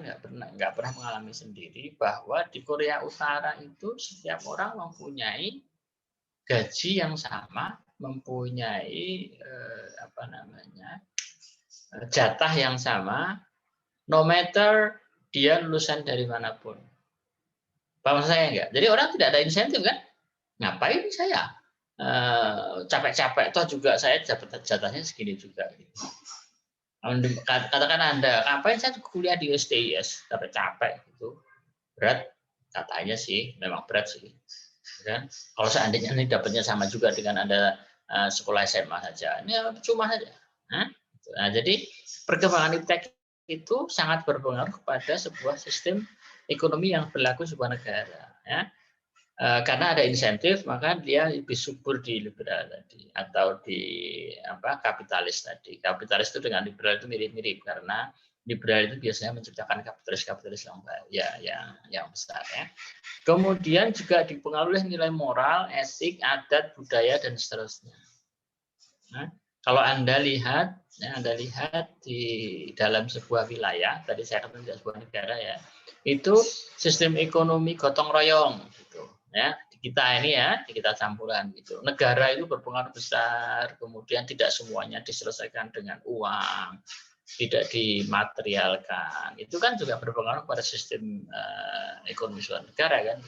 nggak pernah mengalami sendiri bahwa di Korea Utara itu setiap orang mempunyai gaji yang sama, mempunyai jatah yang sama, no matter dia lulusan dari manapun. Paham saya enggak? Jadi orang tidak ada insentif kan? Ngapain saya capek-capek toh juga saya jatahnya segini juga gitu. Katakan Anda, ngapain saya kuliah di STIS capek-capek gitu. Berat katanya sih, memang berat sih. Kan? Kalau seandainya ini dapatnya sama juga dengan Anda sekolah SMA saja, ini cuma saja. Nah, jadi perkembangan iptek itu sangat berpengaruh kepada sebuah sistem ekonomi yang berlaku sebuah negara. Ya. Karena ada insentif, maka dia lebih subur di liberal tadi atau di kapitalis tadi. Kapitalis itu dengan liberal itu mirip-mirip karena liberal itu biasanya menciptakan kapitalis yang besar ya. Kemudian juga dipengaruhi nilai moral, etik, adat, budaya dan seterusnya. Nah, kalau Anda lihat di dalam sebuah wilayah, tadi saya katakan di sebuah negara ya, itu sistem ekonomi gotong royong gitu. Ya, di kita campuran gitu. Negara itu berpengaruh besar, kemudian tidak semuanya diselesaikan dengan uang, tidak dimaterialkan. Itu kan juga berpengaruh pada sistem ekonomi suatu negara kan.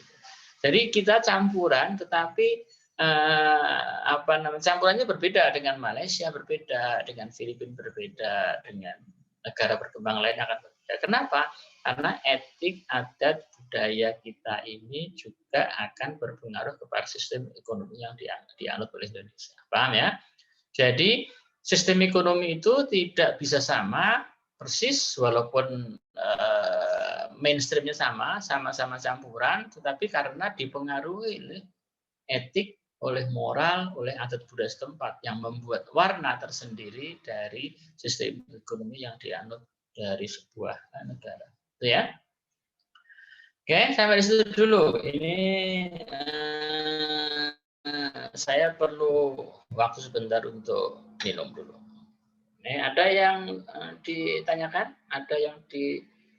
Jadi kita campuran, tetapi campurannya berbeda dengan Malaysia, berbeda dengan Filipina, berbeda dengan negara berkembang lain akan berbeda. Kenapa? Karena etik, adat, budaya kita ini juga akan berpengaruh kepada sistem ekonomi yang dianut oleh Indonesia. Paham ya? Jadi sistem ekonomi itu tidak bisa sama persis walaupun mainstreamnya sama-sama campuran, tetapi karena dipengaruhi oleh etik, oleh moral, oleh adat budaya setempat yang membuat warna tersendiri dari sistem ekonomi yang dianut dari sebuah negara. Itu ya. Oke, sampai di situ dulu. Ini saya perlu waktu sebentar untuk minum dulu. Ini ada yang ditanyakan? Ada yang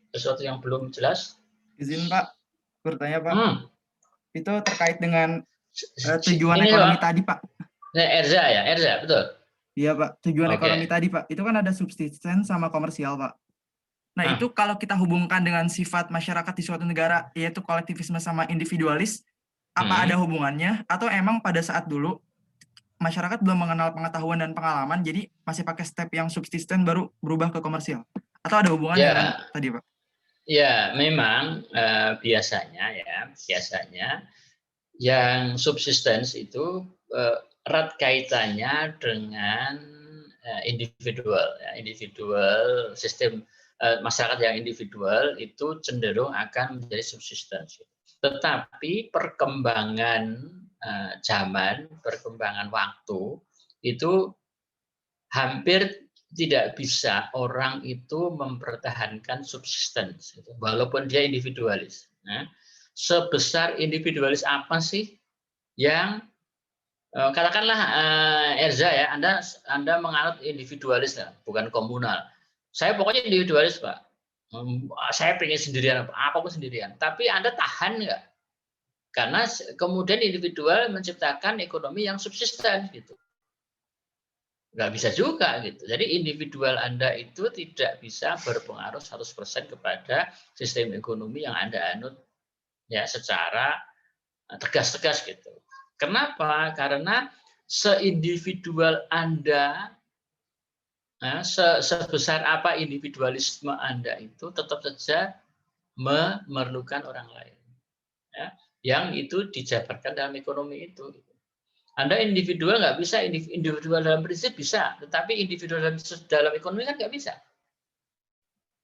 sesuatu yang belum jelas? Izin Pak, bertanya Pak. Itu terkait dengan tujuan ini ekonomi Pak. tadi Pak. Erza ya, Erza, betul. Iya Pak, tujuan ekonomi tadi Pak. Itu kan ada subsisten sama komersial Pak. Nah itu kalau kita hubungkan dengan sifat masyarakat di suatu negara, yaitu kolektivisme sama individualis, apa ada hubungannya? Atau emang pada saat dulu masyarakat belum mengenal pengetahuan dan pengalaman, jadi masih pakai step yang subsisten baru berubah ke komersial? Atau ada hubungannya kan tadi Pak? Ya, memang biasanya yang subsistence itu erat kaitannya dengan individual sistem masyarakat yang individual itu cenderung akan menjadi subsistence. Tetapi perkembangan zaman, perkembangan waktu itu hampir tidak bisa orang itu mempertahankan subsistence, walaupun dia individualis. Nah, sebesar individualis apa sih yang katakanlah Erza ya, Anda menganut individualis lah, bukan komunal. Saya pokoknya individualis Pak. Saya pengen sendirian, apapun sendirian. Tapi Anda tahan nggak? Karena kemudian individual menciptakan ekonomi yang subsisten gitu. Nggak bisa juga gitu. Jadi individual Anda itu tidak bisa berpengaruh 100% kepada sistem ekonomi yang Anda anut ya secara tegas-tegas gitu. Kenapa? Karena seindividual Anda, sebesar apa individualisme Anda itu tetap saja memerlukan orang lain. Ya, yang itu dijabarkan dalam ekonomi itu. Anda individual nggak bisa, individual dalam prinsip bisa, tetapi individual dalam ekonomi kan nggak bisa.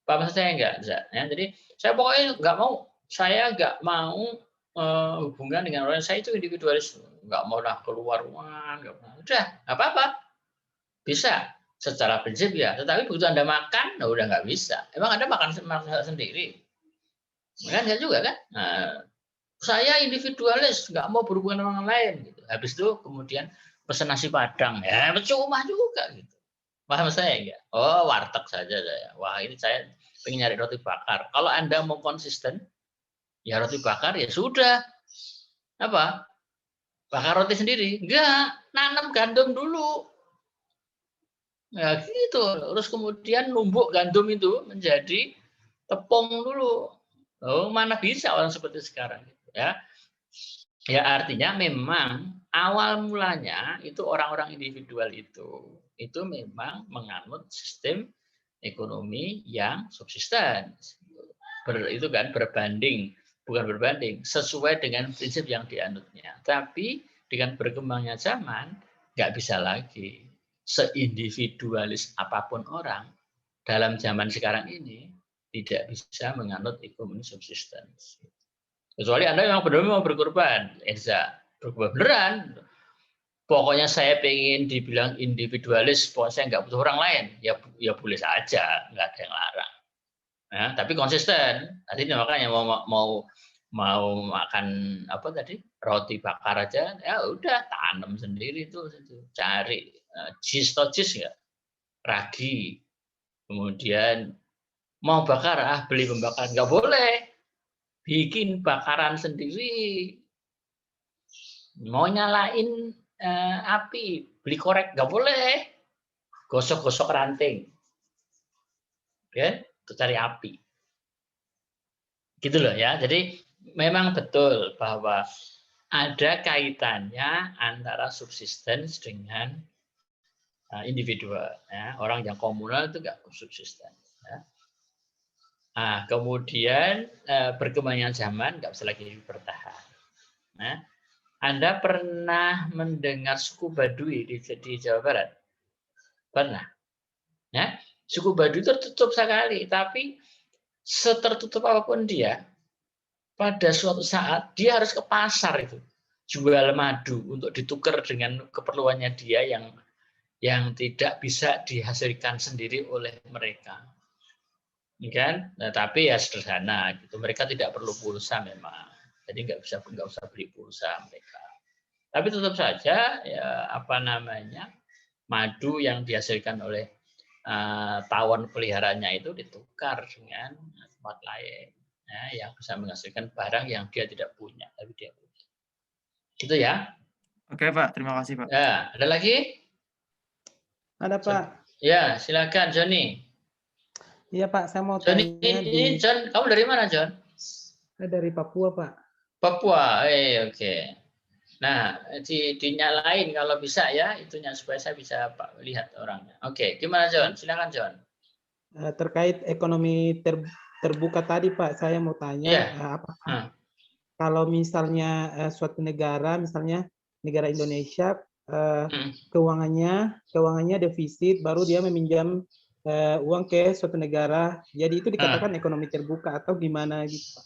Paham maksud saya nggak? Ya, jadi saya pokoknya nggak mau hubungan dengan orang, saya itu individualis, nggak mau lah keluar ruangan, udah nggak apa-apa, bisa secara prinsip ya, tetapi begitu Anda makan, udah nggak bisa. Emang Anda makan sendiri? Kan saya juga kan? Nah, saya individualis, nggak mau berhubungan dengan orang lain. Gitu. Habis itu kemudian pesen nasi padang, ya percuma juga gitu. Paham saya enggak? Oh, warteg saja saya. Wah, ini saya pengen nyari roti bakar. Kalau Anda mau konsisten, ya roti bakar ya sudah. Apa? Bakar roti sendiri? Enggak, nanam gandum dulu. Ya gitu. Terus kemudian numbuk gandum itu menjadi tepung dulu. Oh, mana bisa orang seperti sekarang ya. Ya artinya memang awal mulanya itu orang-orang individual itu memang menganut sistem ekonomi yang subsisten. Itu kan bukan berbanding, sesuai dengan prinsip yang dianutnya. Tapi dengan berkembangnya zaman, nggak bisa lagi seindividualis apapun orang dalam zaman sekarang ini tidak bisa menganut ekonomi subsisten. Kecuali Anda memang benar mau berkorban, berkorban beneran. Pokoknya saya pengen dibilang individualis, pokoknya saya nggak butuh orang lain, ya boleh saja, nggak ada yang larang. Ya, tapi konsisten. Tadi makanya mau makan apa tadi roti bakar aja, ya udah tanam sendiri tuh, cari cheese nggak, ragi, kemudian mau bakar beli pembakar, nggak boleh. Bikin bakaran sendiri, mau nyalain api, beli korek nggak boleh, gosok-gosok ranting, ya, untuk cari api, gitu loh ya. Jadi memang betul bahwa ada kaitannya antara subsistence dengan individual. Ya. Orang yang komunal itu nggak subsisten. Ya. Nah, kemudian perkembangan zaman nggak bisa lagi bertahan. Nah, Anda pernah mendengar suku Baduy di Jawa Barat? Pernah. Ya, suku Baduy tertutup sekali, tapi setertutup apapun dia, pada suatu saat dia harus ke pasar itu jual madu untuk ditukar dengan keperluannya dia yang tidak bisa dihasilkan sendiri oleh mereka. Kan? Nah, tapi ya sederhana gitu. Mereka tidak perlu pulsa memang. Jadi nggak usah beli pulsa mereka. Tapi tetap saja ya apa namanya? Madu yang dihasilkan oleh tawon peliharaannya itu ditukar dengan tempat lain ya, yang bisa menghasilkan barang yang dia tidak punya tapi dia punya. Gitu ya. Oke Pak, terima kasih Pak. Ya, ada lagi? Ada Pak. Ya, silakan Joni. Iya Pak, saya mau Joni, tanya ini John, kamu dari mana John? Dari Papua Pak. Papua, oke. Nah, dinyalain kalau bisa ya, itunya supaya saya bisa lihat orangnya. Oke, gimana John? Silakan John. Terkait ekonomi terbuka tadi Pak, saya mau tanya apakah kalau misalnya suatu negara, misalnya negara Indonesia, keuangannya defisit, baru dia meminjam uang ke suatu negara, jadi itu dikatakan ekonomi terbuka atau gimana gitu Pak?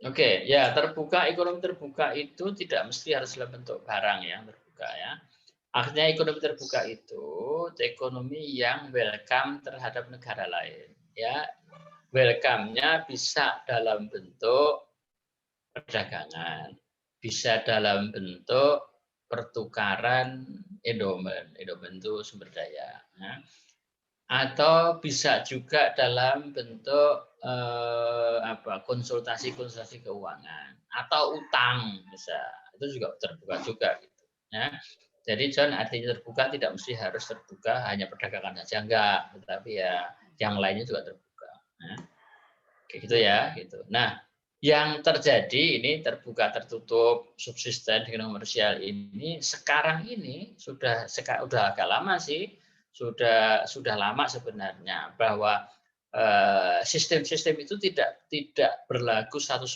Oke, ya ekonomi terbuka itu tidak mesti harus dalam bentuk barang yang terbuka ya. Artinya ekonomi terbuka itu ekonomi yang welcome terhadap negara lain. Ya, welcome-nya bisa dalam bentuk perdagangan, bisa dalam bentuk pertukaran endowment itu sumber daya. Ya. Atau bisa juga dalam bentuk konsultasi keuangan atau utang bisa, itu juga terbuka juga gitu ya. Jadi John, artinya terbuka tidak mesti harus terbuka hanya perdagangan saja, enggak, tetapi ya yang lainnya juga terbuka ya. Kayak gitu ya gitu. Nah, yang terjadi ini terbuka tertutup subsisten dengan komersial ini sekarang ini sudah agak lama sih, sudah lama sebenarnya bahwa sistem-sistem itu tidak berlaku 100%.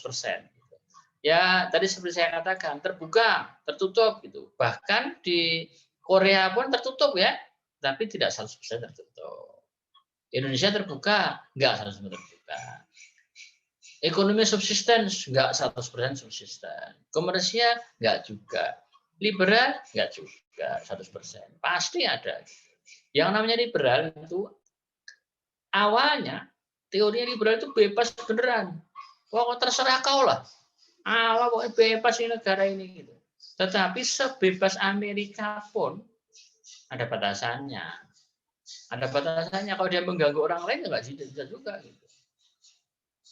Ya, tadi seperti saya katakan, terbuka, tertutup gitu. Bahkan di Korea pun tertutup ya, tapi tidak 100% tertutup. Indonesia terbuka, enggak 100% terbuka. Ekonomi subsisten enggak 100% subsisten. Komersial enggak juga. Liberal enggak juga 100%. Pasti ada. Yang namanya liberal itu awalnya teori liberal itu bebas beneran. Pokoknya terserah kau lah. Pokoknya bebas di negara ini gitu. Tetapi sebebas Amerika pun ada batasannya. Ada batasannya. Kalau dia mengganggu orang lain nggak bisa juga gitu.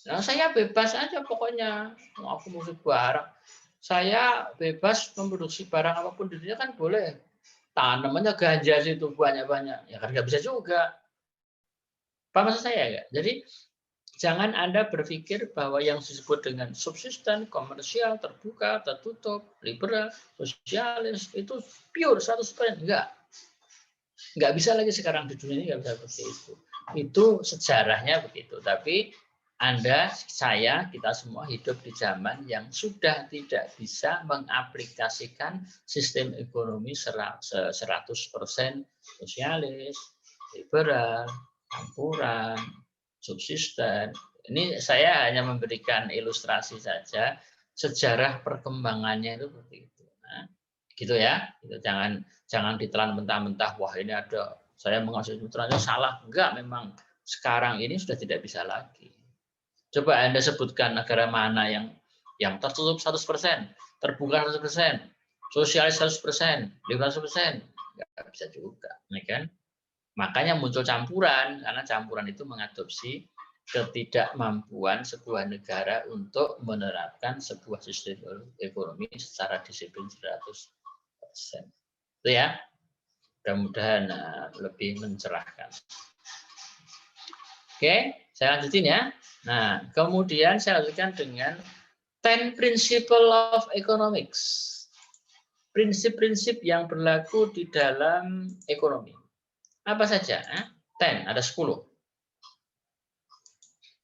Nah, saya bebas aja pokoknya. Aku mau barang. Saya bebas memproduksi barang apapun di dunia kan boleh. Tanamannya ganja situ banyak-banyak. Ya kan nggak bisa juga. Paham maksud saya nggak? Jadi jangan Anda berpikir bahwa yang disebut dengan subsisten, komersial, terbuka, tertutup, liberal, sosialis itu pure 100%. Enggak. Enggak bisa lagi sekarang di dunia ini enggak bisa seperti itu. Itu sejarahnya begitu. Tapi Anda, saya, kita semua hidup di zaman yang sudah tidak bisa mengaplikasikan sistem ekonomi 100% sosialis, liberal, campuran, subsisten. Ini saya hanya memberikan ilustrasi saja sejarah perkembangannya itu seperti itu. Nah, gitu ya. Gitu. Jangan ditelan mentah-mentah. Wah ini ada saya mengasih putranya salah. Enggak, memang sekarang ini sudah tidak bisa lagi. Coba Anda sebutkan negara mana yang tertutup 100%, terbuka 100%, sosialis 100%, liberal 100%. Enggak bisa juga, ya kan? Makanya muncul campuran, karena campuran itu mengadopsi ketidakmampuan sebuah negara untuk menerapkan sebuah sistem ekonomi secara disiplin 100%. Itu ya. Mudah-mudahan lebih mencerahkan. Oke, saya lanjutin ya. Nah, kemudian saya lanjutkan dengan 10 Principle of Economics. Prinsip-prinsip yang berlaku di dalam ekonomi. Apa saja? 10, ada 10.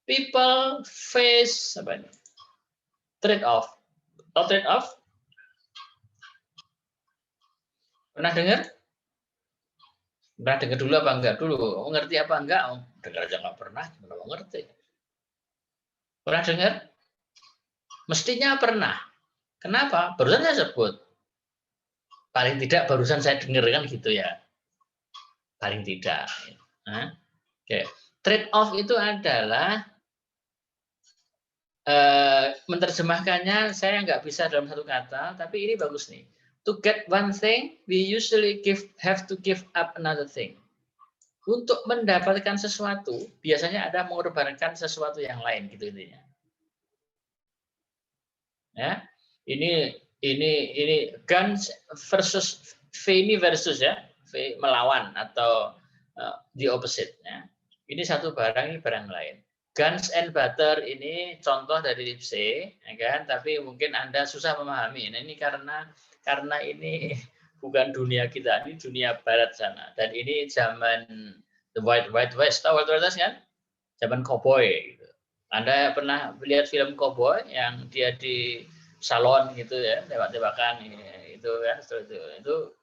People face trade-off. Tahu trade-off? Pernah dengar? Pernah dengar dulu apa enggak dulu? Ngerti apa enggak? Dengar aja nggak pernah, gimana mau ngerti? Pernah dengar? Mestinya pernah. Kenapa? Barusan saya sebut. Paling tidak barusan saya dengar kan gitu ya. Paling tidak. Oke. Trade off itu adalah menerjemahkannya saya nggak bisa dalam satu kata, tapi ini bagus nih. To get one thing, we usually have to give up another thing. Untuk mendapatkan sesuatu, biasanya ada mengorbankan sesuatu yang lain gitu intinya. Ya, ini guns versus V ini versus ya, V melawan atau the opposite. Ya. Ini satu barang, ini barang lain. Guns and butter ini contoh dari C, ya kan? Tapi mungkin Anda susah memahami. Nah, ini karena ini bukan dunia kita, ini dunia barat sana. Dan ini zaman the Wild West, tahu Wild West kan? Zaman cowboy. Gitu. Anda pernah lihat film cowboy yang dia di salon gitu ya, tembak-tembakan itu kan? Itu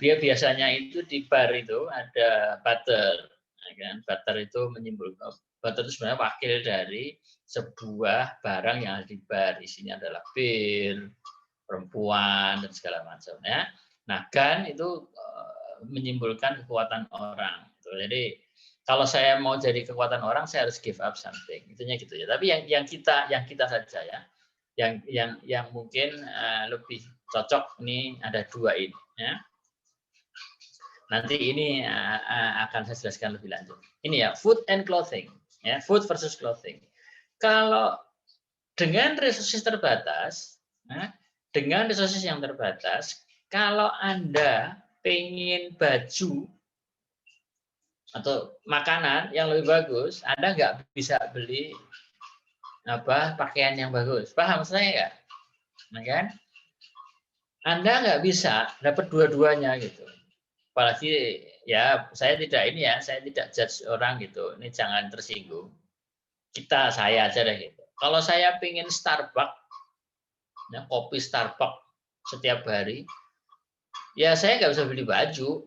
dia biasanya itu di bar itu ada butter, ya kan? Butter itu menyimpulkan butter itu sebenarnya wakil dari sebuah barang yang ada di bar, isinya adalah bir, perempuan dan segala macam ya. Nah, gun itu menyimpulkan kekuatan orang. Jadi kalau saya mau jadi kekuatan orang, saya harus give up something. Itunya gitu ya. Tapi yang kita saja ya, yang mungkin lebih cocok ini ada dua ini. Ya. Nanti ini akan saya jelaskan lebih lanjut. Ini ya, food and clothing. Ya, food versus clothing. Kalau dengan resources terbatas, dengan resources yang terbatas, kalau Anda pengen baju atau makanan yang lebih bagus, Anda nggak bisa beli pakaian yang bagus. Paham saya nggak? Nah, kan? Anda nggak bisa dapat dua-duanya gitu. Apalagi ya saya tidak judge orang gitu. Ini jangan tersinggung. Saya aja deh gitu. Kalau saya pengen Starbucks, ya, kopi Starbucks setiap hari, ya saya nggak bisa beli baju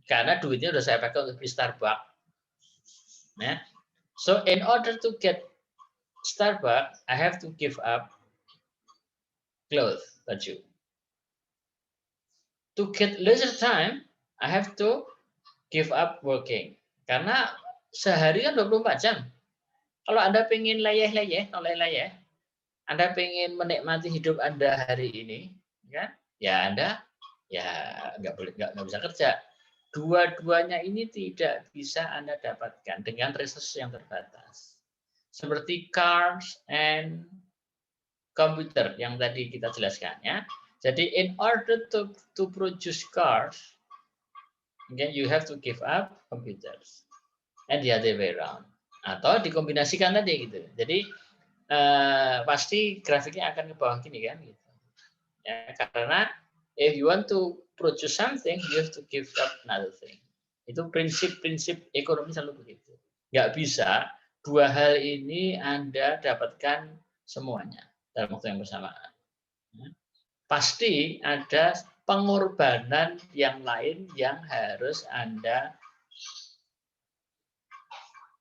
karena duitnya udah saya pakai untuk beli Starbucks. Ya. So in order to get Starbucks, I have to give up clothes, baju. To get leisure time, I have to give up working. Karena sehari kan 24 jam. Kalau Anda pengen leyeh-leyeh, Anda pengen menikmati hidup Anda hari ini, kan? Ya Anda nggak bisa kerja. Dua-duanya ini tidak bisa Anda dapatkan dengan resources yang terbatas. Seperti cars and computer yang tadi kita jelaskan ya. Jadi in order to produce cars, again you have to give up computers and the other way around. Atau dikombinasikan tadi gitu. Jadi pasti grafiknya akan ke bawah gini kan gitu. Ya, karena if you want to produce something, you have to give up another thing. Itu prinsip-prinsip ekonomi selalu begitu. Nggak bisa dua hal ini Anda dapatkan semuanya dalam waktu yang bersamaan. Pasti ada pengorbanan yang lain yang harus Anda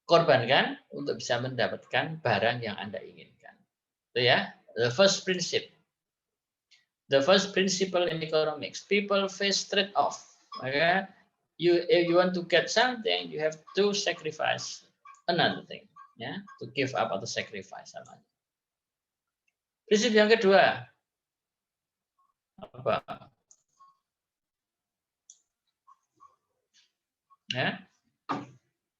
korbankan untuk bisa mendapatkan barang yang Anda inginkan. Itu ya, the first principle. The first principle in economics, people face trade-off. Okay? If you want to get something, you have to sacrifice another thing. Ya, to give up atau sacrifice sama. Prinsip yang kedua, apa? Ya.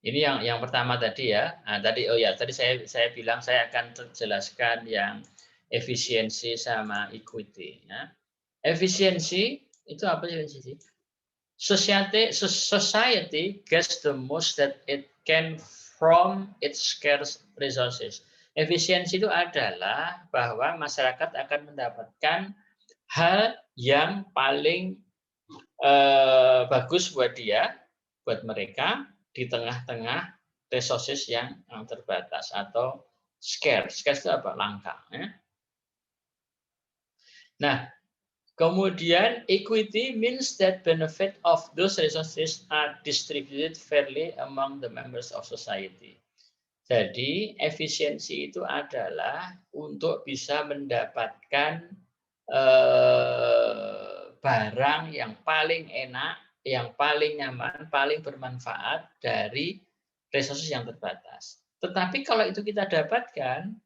Ini yang pertama tadi ya. Nah, tadi saya bilang saya akan jelaskan yang efisiensi sama equity ya. Efisiensi itu apa sih? Society gets the most that it can from its scarce resources. Efisiensi itu adalah bahwa masyarakat akan mendapatkan hal yang paling bagus buat mereka di tengah-tengah resources yang terbatas atau scarce. Scarce itu apa? Langka. Ya? Nah, Kemudian equity means that benefit of those resources are distributed fairly among the members of society. Jadi efisiensi itu adalah untuk bisa mendapatkan barang yang paling enak, yang paling nyaman, paling bermanfaat dari resources yang terbatas. Tetapi kalau itu kita dapatkan,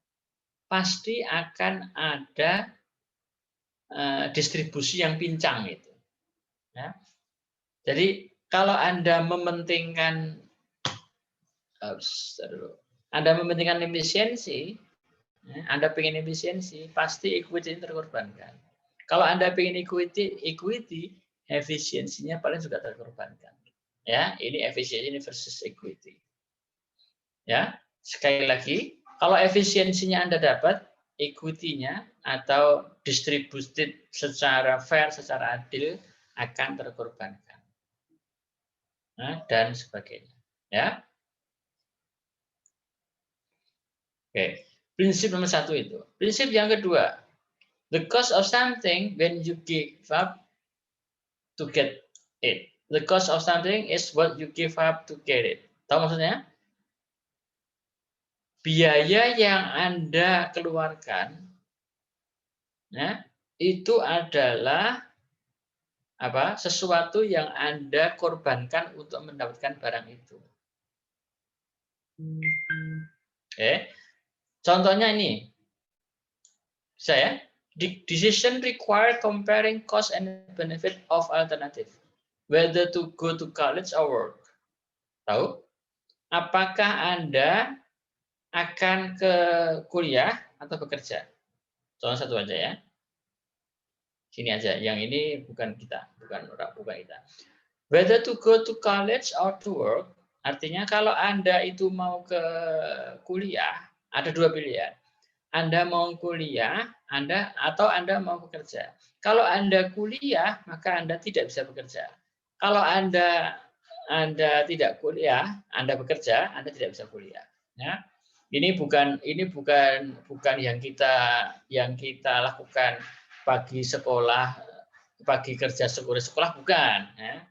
pasti akan ada distribusi yang pincang itu. Ya. Jadi kalau Anda mementingkan efisiensi, ya, Anda pengen efisiensi, pasti equity terkorbankan. Kalau Anda pengen equity, efisiensinya paling juga terkorbankan. Ya, ini efisiensi versus equity. Ya, sekali lagi, kalau efisiensinya Anda dapat, equity-nya atau distributed secara fair, secara adil akan terkorbankan, nah, dan sebagainya. Ya, oke. Prinsip nomor 1 itu. Prinsip yang kedua, the cost of something when you give up to get it. The cost of something is what you give up to get it. Tahu maksudnya? Biaya yang Anda keluarkan, ya, itu adalah apa? Sesuatu yang Anda korbankan untuk mendapatkan barang itu. Oke. Contohnya ini. Saya decision require comparing cost and benefit of alternative, whether to go to college or work. Tahu? Apakah Anda akan ke kuliah atau bekerja? Contoh satu aja ya. Sini aja. Yang ini bukan kita, bukan kita. Whether to go to college or to work, artinya kalau Anda itu mau ke kuliah, ada dua pilihan. Anda mau kuliah, atau Anda mau bekerja. Kalau Anda kuliah, maka Anda tidak bisa bekerja. Kalau Anda tidak kuliah, Anda bekerja, Anda tidak bisa kuliah. Ya. Ini bukan yang kita lakukan pagi sekolah, pagi kerja sekolah bukan. Ya.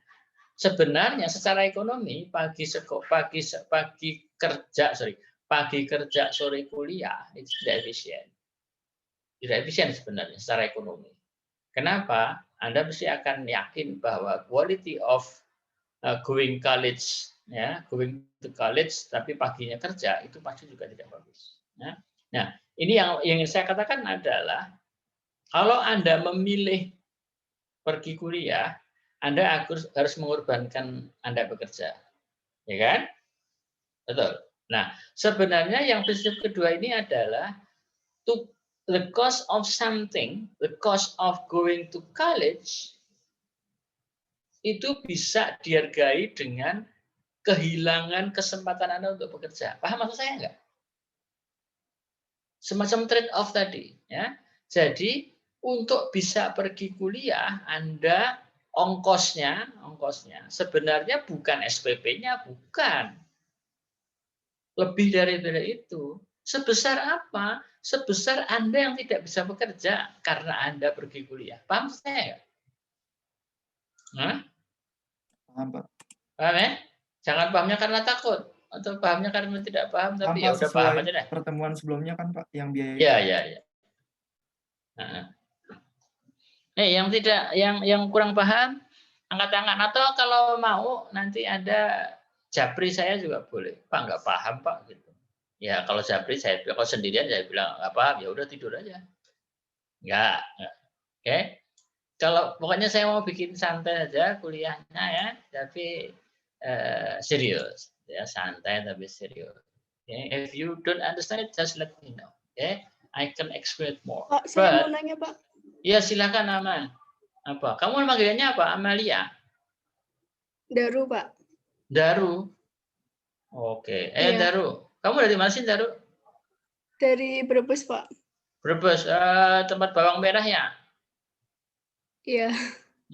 Sebenarnya secara ekonomi pagi kerja sore kuliah itu tidak efisien. Tidak efisien sebenarnya secara ekonomi. Kenapa? Anda pasti akan yakin bahwa quality of going to college tapi paginya kerja itu pasti juga tidak bagus. Nah, ini yang saya katakan adalah kalau Anda memilih pergi kuliah, Anda harus mengorbankan Anda bekerja, ya kan? Betul. Nah, sebenarnya yang prinsip kedua ini adalah the cost of something, the cost of going to college itu bisa dihargai dengan kehilangan kesempatan Anda untuk bekerja. Paham maksud saya enggak? Semacam trade off tadi, ya. Jadi untuk bisa pergi kuliah, Anda ongkosnya sebenarnya bukan SPP-nya, bukan. Lebih dari itu. Sebesar apa? Sebesar Anda yang tidak bisa bekerja karena Anda pergi kuliah. Paham saya? Hah? Paham, Pak. Paham ya? Jangan pahamnya karena takut atau pahamnya karena tidak paham, tapi ya udah paham aja deh. Pertemuan sebelumnya kan Pak yang biaya. Iya. Yang kurang paham angkat tangan atau kalau mau nanti ada japri saya juga boleh. Pak nggak paham Pak gitu. Ya kalau japri saya kalau sendirian saya bilang nggak paham ya udah tidur aja. Nggak. Oke. Kalau pokoknya saya mau bikin santai aja kuliahnya ya, tapi serius ya, santai tapi serius. Okay? If you don't understand it, just let me know. Okay? I can explain more. Pak, saya mau nanya Pak. Ya silakan Amal. Apa? Kamu manggilnya apa? Amalia? Daru Pak. Daru. Oke. Iya. Daru. Kamu dari mana sih Daru? Dari Brebes Pak. Brebes. Tempat bawang merah ya? Iya.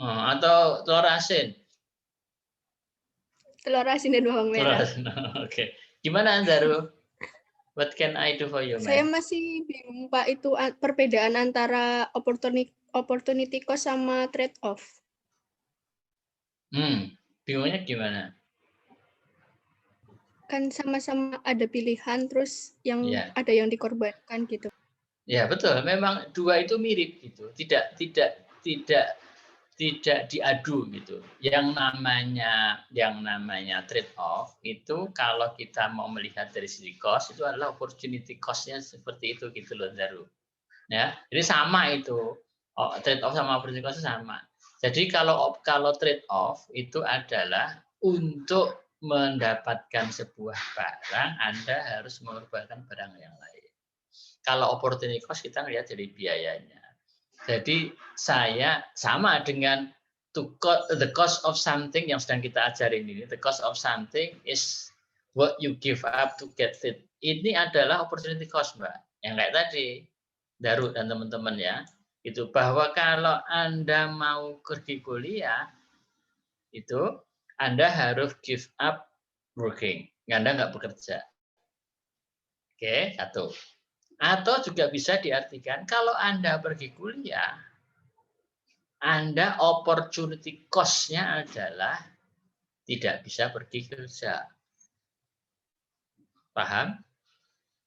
Atau telur asin? Telur asin dan bawang merah. Oke. Gimana Daru? What can I do for you, man? Saya masih bingung, Pak, itu perbedaan antara opportunity cost sama trade off. Bingungnya gimana? Kan sama-sama ada pilihan, terus yang ada yang dikorbankan gitu. Ya betul, memang dua itu mirip gitu, tidak diadu gitu. Yang namanya trade off itu kalau kita mau melihat dari sisi cost itu adalah opportunity cost-nya seperti itu gitu loh, Zaru. Ya, jadi sama itu. Trade off sama opportunity cost sama. Jadi kalau trade off itu adalah untuk mendapatkan sebuah barang, Anda harus mengorbankan barang yang lain. Kalau opportunity cost kita lihat dari biayanya. Jadi saya sama dengan the cost of something yang sedang kita ajarin ini. The cost of something is what you give up to get it. Ini adalah opportunity cost, Mbak. Yang kayak tadi, Daru dan teman-teman ya. Itu bahwa kalau Anda mau pergi kuliah, itu Anda harus give up working. Anda nggak bekerja. Oke, satu. Atau juga bisa diartikan kalau Anda pergi kuliah, Anda opportunity cost-nya adalah tidak bisa pergi kerja. Paham?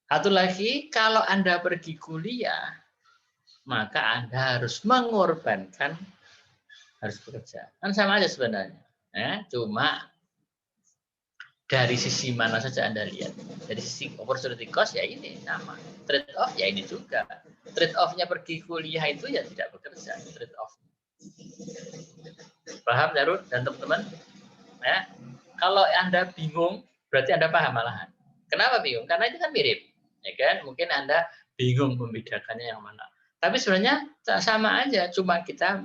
Satu lagi, kalau Anda pergi kuliah, maka Anda harus mengorbankan harus bekerja. Kan sama aja sebenarnya. Cuma dari sisi mana saja Anda lihat. Dari sisi opportunity cost ya ini sama. Trade off ya ini juga. Trade off-nya pergi kuliah itu ya tidak bekerja. Trade off. Paham Darul dan teman-teman? Ya. Kalau Anda bingung, berarti Anda paham malahan. Kenapa bingung? Karena itu kan mirip. Ya kan? Mungkin Anda bingung membedakannya yang mana. Tapi sebenarnya sama aja. Cuma kita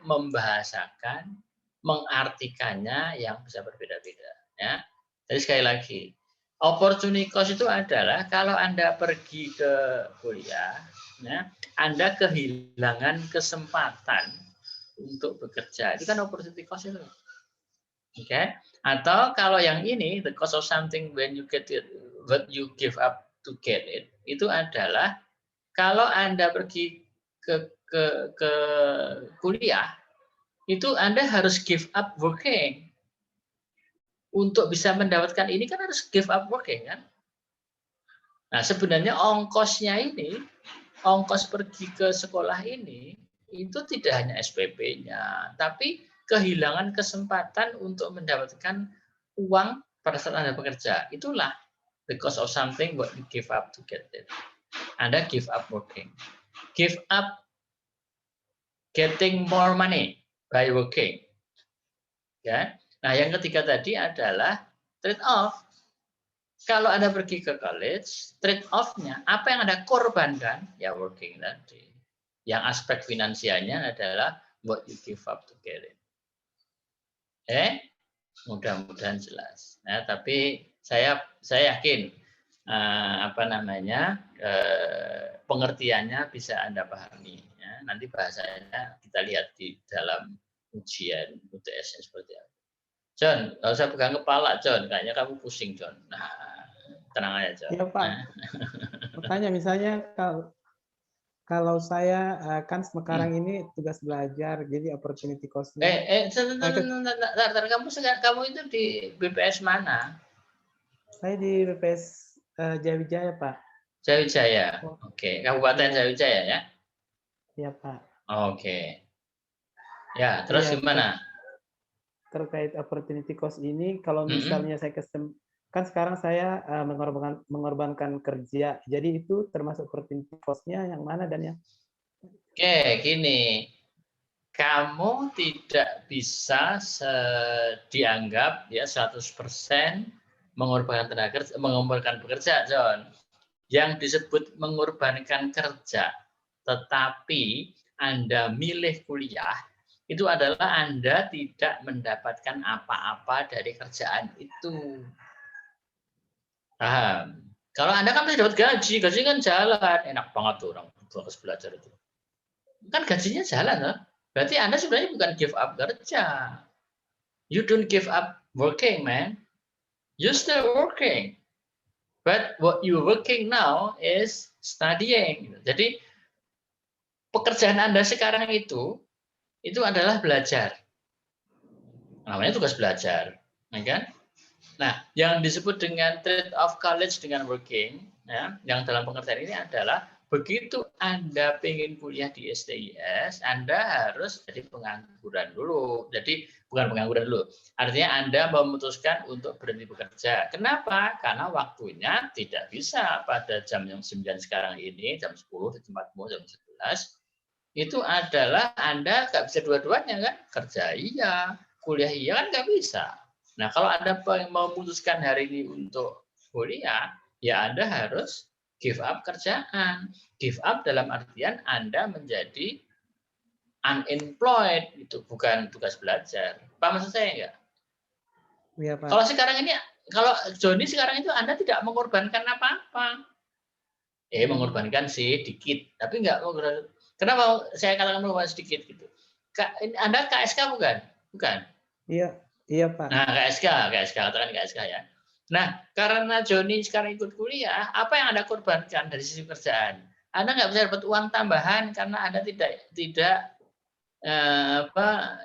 membahasakan, mengartikannya yang bisa berbeda-beda. Ya. Jadi sekali lagi, opportunity cost itu adalah kalau Anda pergi ke kuliah, ya, Anda kehilangan kesempatan untuk bekerja. Itu kan opportunity cost itu. Oke? Atau kalau yang ini, the cost of something when you get it, what you give up to get it, itu adalah kalau Anda pergi ke kuliah, itu Anda harus give up working. Untuk bisa mendapatkan ini kan harus give up working kan. Nah sebenarnya ongkosnya ini, ongkos pergi ke sekolah ini, itu tidak hanya SPP-nya, tapi kehilangan kesempatan untuk mendapatkan uang pada saat Anda bekerja. Itulah the cost of something what you give up to get it. Anda give up working. Give up getting more money by working. Ya. Nah, yang ketiga tadi adalah trade off. Kalau Anda pergi ke college, trade off-nya, apa yang Anda korbankan? Ya working tadi. Yang aspek finansialnya adalah what you give up to get it. Mudah-mudahan jelas. Nah, tapi saya yakin pengertiannya bisa Anda pahami. Ya. Nanti bahasanya kita lihat di dalam ujian UTS-nya seperti apa. John, nggak usah pegang kepala, John. Kayaknya kamu pusing, John. Nah, tenang aja, John. Iya, Pak. Pertanyaan misalnya kalau saya kan sekarang ini tugas belajar, jadi opportunity cost-nya. Kamu itu di BPS mana? Saya di BPS Jayawijaya, Pak. Jayawijaya. Oke, Kabupaten Jayawijaya ya? Iya, Pak. Oke. Ya, terus gimana? Terkait opportunity cost ini, kalau misalnya saya kan sekarang saya mengorbankan kerja, jadi itu termasuk opportunity cost-nya yang mana dan yang? Oke, gini, kamu tidak bisa dianggap ya 100% mengorbankan tenaga kerja, mengorbankan pekerja, John. Yang disebut mengorbankan kerja, tetapi Anda milih kuliah, itu adalah Anda tidak mendapatkan apa-apa dari kerjaan itu. Paham? Kalau Anda kan bisa dapat gaji kan jalan, enak banget tuh orang harus belajar itu. Kan gajinya jalan, loh. Berarti Anda sebenarnya bukan give up kerja. You don't give up working, man. You still working. But what you working now is studying. Jadi pekerjaan Anda sekarang itu adalah belajar. Namanya tugas belajar, ya kan? Nah, yang disebut dengan trade off college dengan working, ya, yang dalam pengertian ini adalah begitu Anda pengen kuliah di STIS, Anda harus jadi pengangguran dulu. Jadi bukan pengangguran dulu, artinya Anda memutuskan untuk berhenti bekerja. Kenapa? Karena waktunya tidak bisa pada jam yang 9 sekarang ini, jam 10 di tempatmu jam 11, itu adalah Anda nggak bisa dua-duanya kan? Kerja iya, kuliah iya kan nggak bisa. Nah, kalau Anda memutuskan hari ini untuk kuliah, ya Anda harus give up kerjaan. Give up dalam artian Anda menjadi unemployed, itu bukan tugas belajar. Paham maksud saya enggak? Ya, Pak. Kalau sekarang ini, kalau Joni sekarang itu Anda tidak mengorbankan apa-apa. Mengorbankan sih dikit, tapi enggak mengorbankan. Kenapa saya katakan mengorbankan sedikit gitu? Anda KSK bukan? Bukan. Iya, iya Pak. Nah, KSK katakan KSK ya. Nah, karena Joni sekarang ikut kuliah, apa yang Anda korbankan dari sisi kerjaan? Anda nggak bisa dapat uang tambahan karena Anda tidak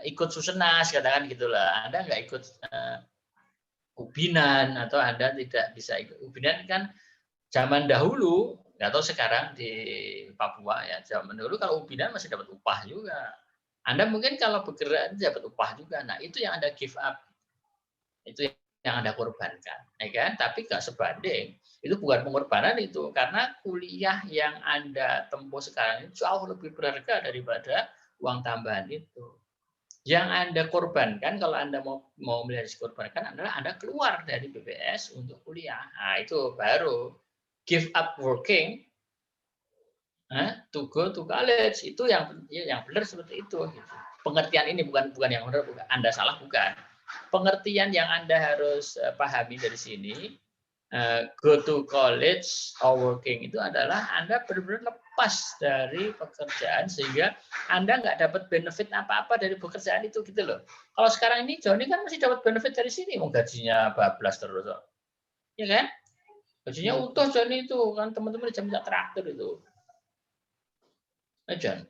ikut susenas, katakan gitulah. Anda nggak ikut ubinan atau Anda tidak bisa ikut ubinan kan zaman dahulu, nggak tahu sekarang di Papua ya. Zaman dahulu kalau ubinan masih dapat upah juga. Anda mungkin kalau bergerak dapat upah juga. Nah, itu yang Anda give up. Itu yang Anda korbankan, ya kan? Tapi nggak sebanding. Itu bukan pengorbanan itu, karena kuliah yang Anda tempuh sekarang ini jauh lebih berharga daripada uang tambahan itu. Yang Anda korbankan, kalau Anda mau melihat korbankan adalah Anda keluar dari BPS untuk kuliah. Nah, itu baru give up working to go to college. Itu yang benar seperti itu. Pengertian ini bukan yang benar, bukan. Anda salah bukan. Pengertian yang Anda harus pahami dari sini, go to college or working itu adalah Anda benar-benar lepas dari pekerjaan sehingga Anda nggak dapat benefit apa-apa dari pekerjaan itu gitu loh. Kalau sekarang ini Joni kan masih dapat benefit dari sini, gajinya bablas terus, ya kan? Gajinya utuh Joni itu kan, teman-teman jam traktir itu. John.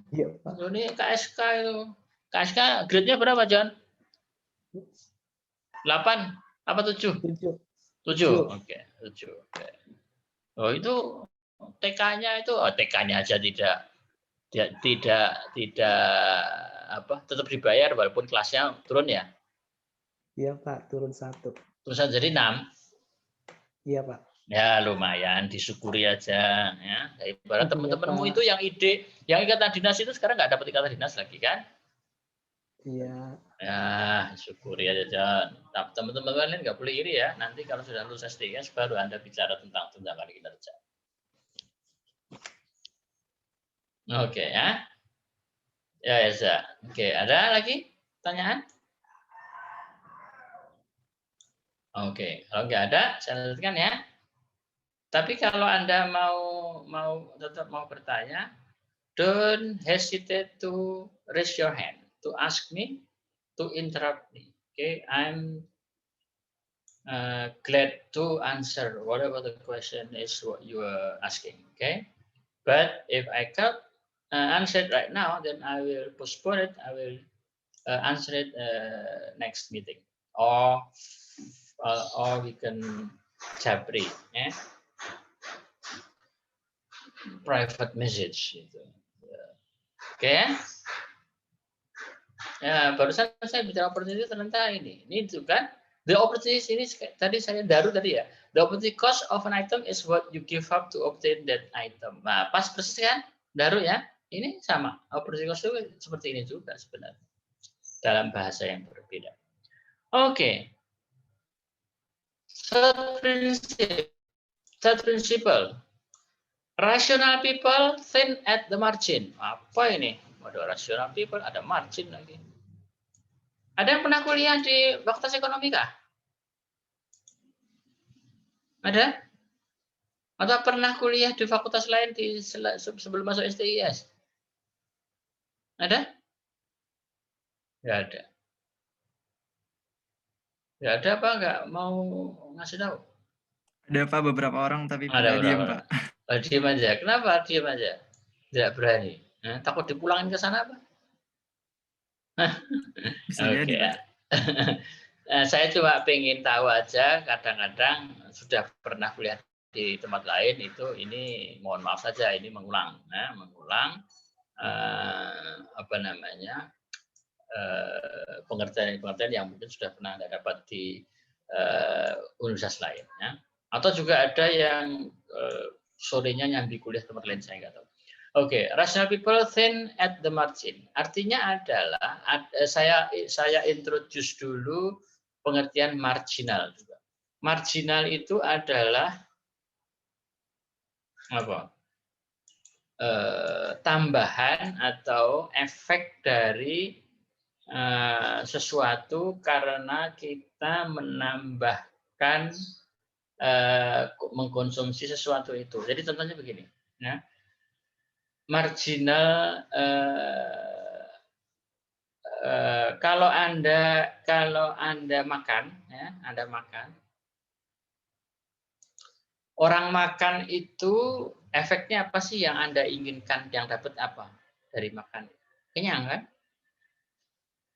Iya Pak. Joni KSK itu. KSK grade-nya berapa John? 8 apa 7? 7. Oke, 7. Oke. Oh, itu TK-nya itu TK-nya aja tidak tetap dibayar walaupun kelasnya turun ya? Iya, Pak, turun 1. Terusan jadi 6. Iya, Pak. Ya, lumayan disyukuri aja ya. Daripada teman-temanmu itu yang ikatan dinas itu sekarang nggak dapat ikatan dinas lagi kan? Iya. Ya, syukuri aja, John. Teman-teman kalian nggak boleh iri ya. Nanti kalau sudah lulus STIS baru Anda bicara tentang tunjangan kinerja. Oke ya. Ya, Eza. Oke, ada lagi pertanyaan? Oke, kalau nggak ada, saya lanjutkan ya. Tapi kalau Anda tetap mau bertanya, don't hesitate to raise your hand, to ask me, to interrupt me. Okay, I'm glad to answer whatever the question is what you are asking. Okay, but if I can't answer it right now, then I will postpone it. I will answer it next meeting, or we can japri, yeah? Private message gitu. Oke. Ya, barusan saya bicara opportunity ternyata ini itu kan. The opportunity ini tadi saya tadi ya. The opportunity cost of an item is what you give up to obtain that item. Nah, pas persis kan? Daru ya. Ini sama. Opportunity cost itu seperti ini juga sebenarnya. Dalam bahasa yang berbeda. Oke. Third principle. Rational people think at the margin. Apa ini? Ada rational people, ada margin lagi. Ada yang pernah kuliah di Fakultas Ekonomi kah? Ada? Atau pernah kuliah di fakultas lain sebelum masuk STIS? Ada? Nggak ada. Nggak ada apa nggak mau ngasih tahu? Ada Pak beberapa orang tapi Ada pada diem berapa? Pak. Diem aja. Kenapa diem aja? Tidak berani. Takut dipulangin ke sana apa? Bisa Oke jadi Pak. ya. Saya cuma pengen tahu aja. Kadang-kadang sudah pernah kuliah di tempat lain itu. Ini mohon maaf saja. Ini mengulang, mengulang apa namanya pengertian-pengertian yang mungkin sudah pernah Anda dapat di universitas lain, ya. Atau juga ada yang sorenya nyambi kuliah tempat lain, saya nggak tahu. Oke, rational people think at the margin. Artinya adalah saya introduce dulu pengertian marginal juga. Marginal itu adalah apa? Tambahan atau efek dari sesuatu karena kita menambahkan mengkonsumsi sesuatu itu. Jadi contohnya begini, ya. Marginal kalau Anda makan, ya, Anda makan, orang makan itu efeknya apa sih yang Anda inginkan, yang dapat apa dari makan? Kenyang kan?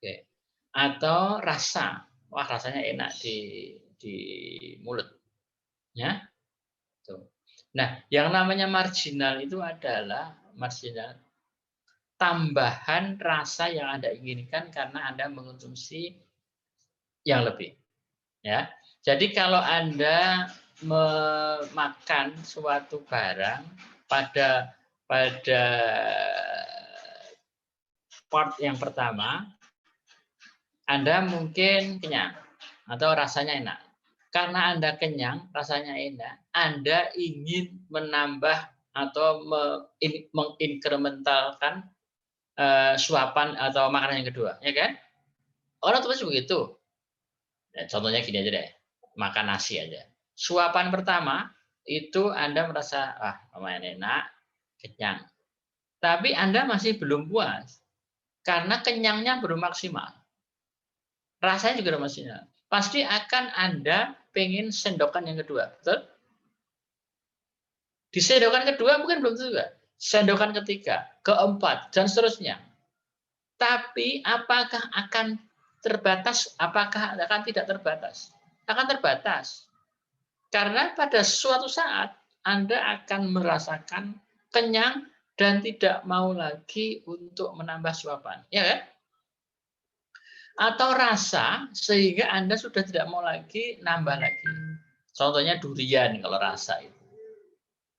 Oke. Atau rasa, wah rasanya enak di mulut, ya. Tuh. Nah, yang namanya marginal itu adalah marginal tambahan rasa yang Anda inginkan karena Anda mengkonsumsi yang lebih, ya. Jadi kalau Anda memakan suatu barang pada part yang pertama, Anda mungkin kenyang atau rasanya enak. Karena Anda kenyang, rasanya enak, Anda ingin menambah atau menginkrementalkan suapan atau makanan yang kedua, ya kan? Orang tuh begitu. Ya, contohnya gini aja deh, makan nasi aja. Suapan pertama itu Anda merasa lumayan enak, kenyang. Tapi Anda masih belum puas karena kenyangnya belum maksimal. Rasanya juga belum maksimal. Pasti akan Anda pengen sendokan yang kedua, betul? Di sendokan kedua mungkin belum juga. Sendokan ketiga, keempat, dan seterusnya. Tapi apakah akan terbatas? Apakah akan tidak terbatas? Akan terbatas. Karena pada suatu saat Anda akan merasakan kenyang dan tidak mau lagi untuk menambah suapan. Ya kan? Atau rasa sehingga Anda sudah tidak mau lagi nambah lagi. Contohnya durian kalau rasa itu.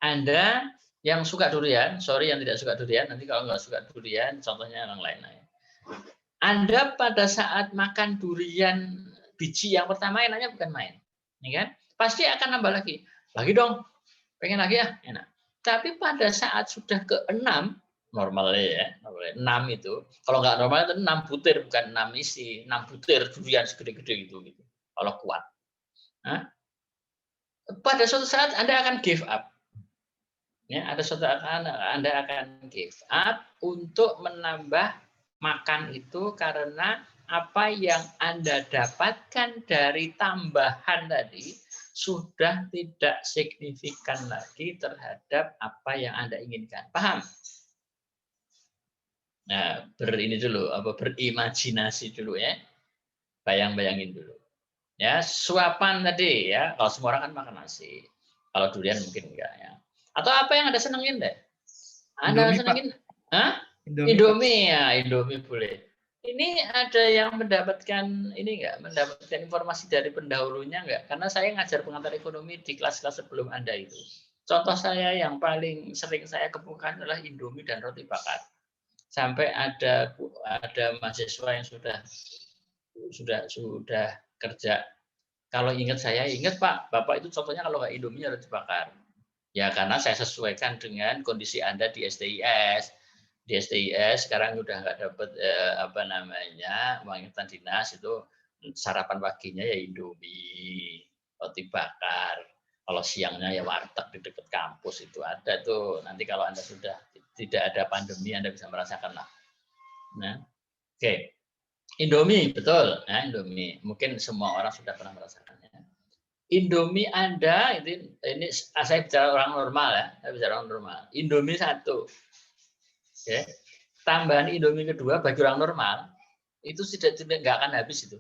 Anda yang suka durian, sorry yang tidak suka durian, nanti kalau nggak suka durian, contohnya yang lain. Anda pada saat makan durian biji yang pertama enaknya bukan main, ya kan? Pasti akan nambah lagi dong, pengen lagi ya, enak. Tapi pada saat sudah ke-6, normalnya ya, 6 itu, kalau nggak normal itu 6 butir, bukan 6 isi, 6 butir durian segede-gede gitu, kalau kuat. Nah, pada suatu saat Anda akan give up. Ya, ada suatu Anda akan give up untuk menambah makan itu karena apa yang Anda dapatkan dari tambahan tadi sudah tidak signifikan lagi terhadap apa yang Anda inginkan. Paham? Nah, berimajinasi dulu ya. Bayang-bayangin dulu. Ya, suapan tadi ya, kalau semua orang kan makan nasi. Kalau durian mungkin enggak ya. Atau apa yang Anda senengin deh? Anda senengin? Hah? Indomie ya, Indomie boleh. Ini ada yang mendapatkan mendapatkan informasi dari pendahulunya enggak? Karena saya ngajar pengantar ekonomi di kelas-kelas sebelum Anda itu. Contoh saya yang paling sering saya kemukakan adalah Indomie dan roti bakar. Sampai ada mahasiswa yang sudah kerja. Kalau ingat Pak, Bapak itu contohnya kalau nggak Indomie roti bakar. Ya karena saya sesuaikan dengan kondisi Anda di STIS. Di STIS sekarang udah nggak dapat uang ingetan dinas, itu sarapan paginya ya Indomie, roti bakar. Kalau siangnya ya warteg di dekat kampus itu ada tuh. Nanti kalau Anda sudah tidak ada pandemi Anda bisa merasakan lah. Nah, oke. Indomie betul, nah Indomie. Mungkin semua orang sudah pernah merasakannya. Indomie Anda ini saya bicara orang normal ya, saya bicara orang normal. Indomie 1, ya. Tambahan Indomie kedua bagi orang normal itu tidak akan habis itu.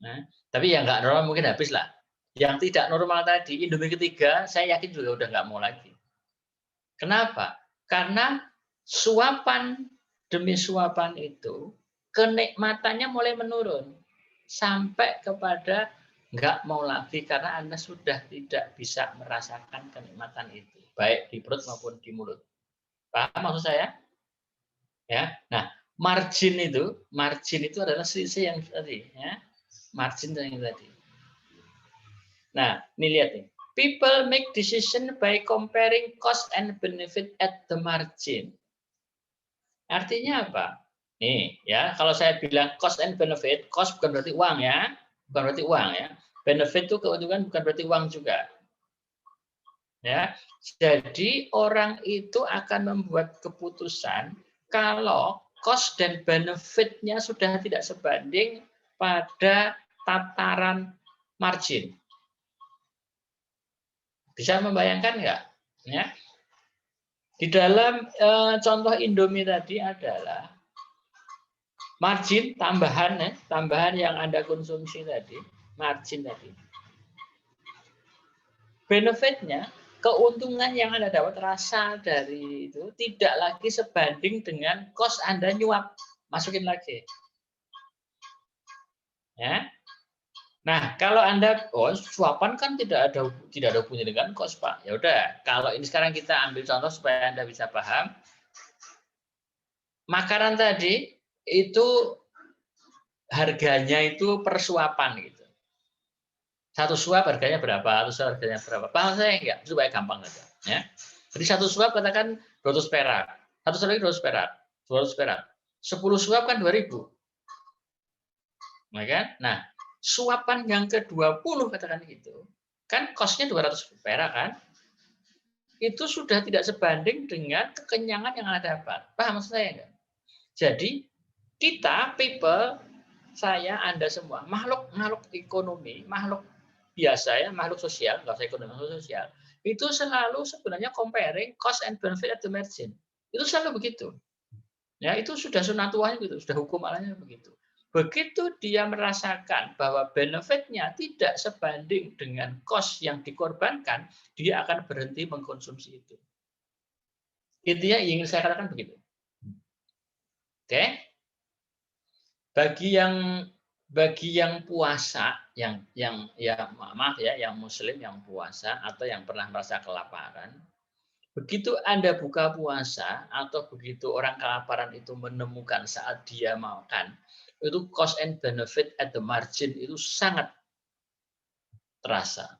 Nah, tapi yang nggak normal mungkin habis lah. Yang tidak normal tadi Indomie ketiga saya yakin juga udah nggak mau lagi. Kenapa? Karena suapan demi suapan itu kenikmatannya mulai menurun sampai kepada nggak mau lagi karena Anda sudah tidak bisa merasakan kenikmatan itu, baik di perut maupun di mulut. Paham maksud saya? Ya. Nah, margin itu adalah selisih yang tadi, ya. Margin yang tadi. Nah, ini lihat nih. People make decision by comparing cost and benefit at the margin. Artinya apa? Nih, ya, kalau saya bilang cost and benefit, cost bukan berarti uang ya. Bukan berarti uang ya. Benefit itu keuntungan bukan berarti uang juga. Ya. Jadi orang itu akan membuat keputusan kalau cost dan benefitnya sudah tidak sebanding pada tataran margin. Bisa membayangkan nggak? Ya. Di dalam contoh Indomie tadi adalah margin tambahan, ya, tambahan yang Anda konsumsi tadi, margin tadi. Benefitnya, keuntungan yang Anda dapat rasa dari itu tidak lagi sebanding dengan cost Anda nyuap, masukin lagi. Ya. Nah, kalau Anda suapan kan tidak ada hubungannya dengan cost, Pak. Ya udah, kalau ini sekarang kita ambil contoh supaya Anda bisa paham. Makanan tadi itu harganya itu per suapan gitu. Satu suap harganya berapa? Satu suap harganya berapa? Paham saya enggak? Supaya gampang aja. Ya. Jadi satu suap katakan 200 perak. Satu suap lagi 200 perak. 200 perak. 10 suap kan 2000. Nah, suapan yang ke-20 katakan gitu. Kan cost-nya 200 perak kan? Itu sudah tidak sebanding dengan kekenyangan yang Anda dapat. Paham maksud saya enggak? Jadi kita people, saya, Anda semua, makhluk ekonomi, makhluk biasa ya, makhluk sosial, nggak usah ekonomi, makhluk sosial, itu selalu sebenarnya comparing cost and benefit at the margin. Itu selalu begitu. Ya, itu sudah sunatullahnya gitu, sudah hukum Allahnya begitu. Begitu dia merasakan bahwa benefitnya tidak sebanding dengan cost yang dikorbankan, dia akan berhenti mengkonsumsi itu. Intinya ingin saya katakan begitu. Oke? Bagi yang puasa, yang maaf ya, yang muslim yang puasa atau yang pernah merasa kelaparan, begitu Anda buka puasa atau begitu orang kelaparan itu menemukan saat dia makan, itu cost and benefit at the margin itu sangat terasa.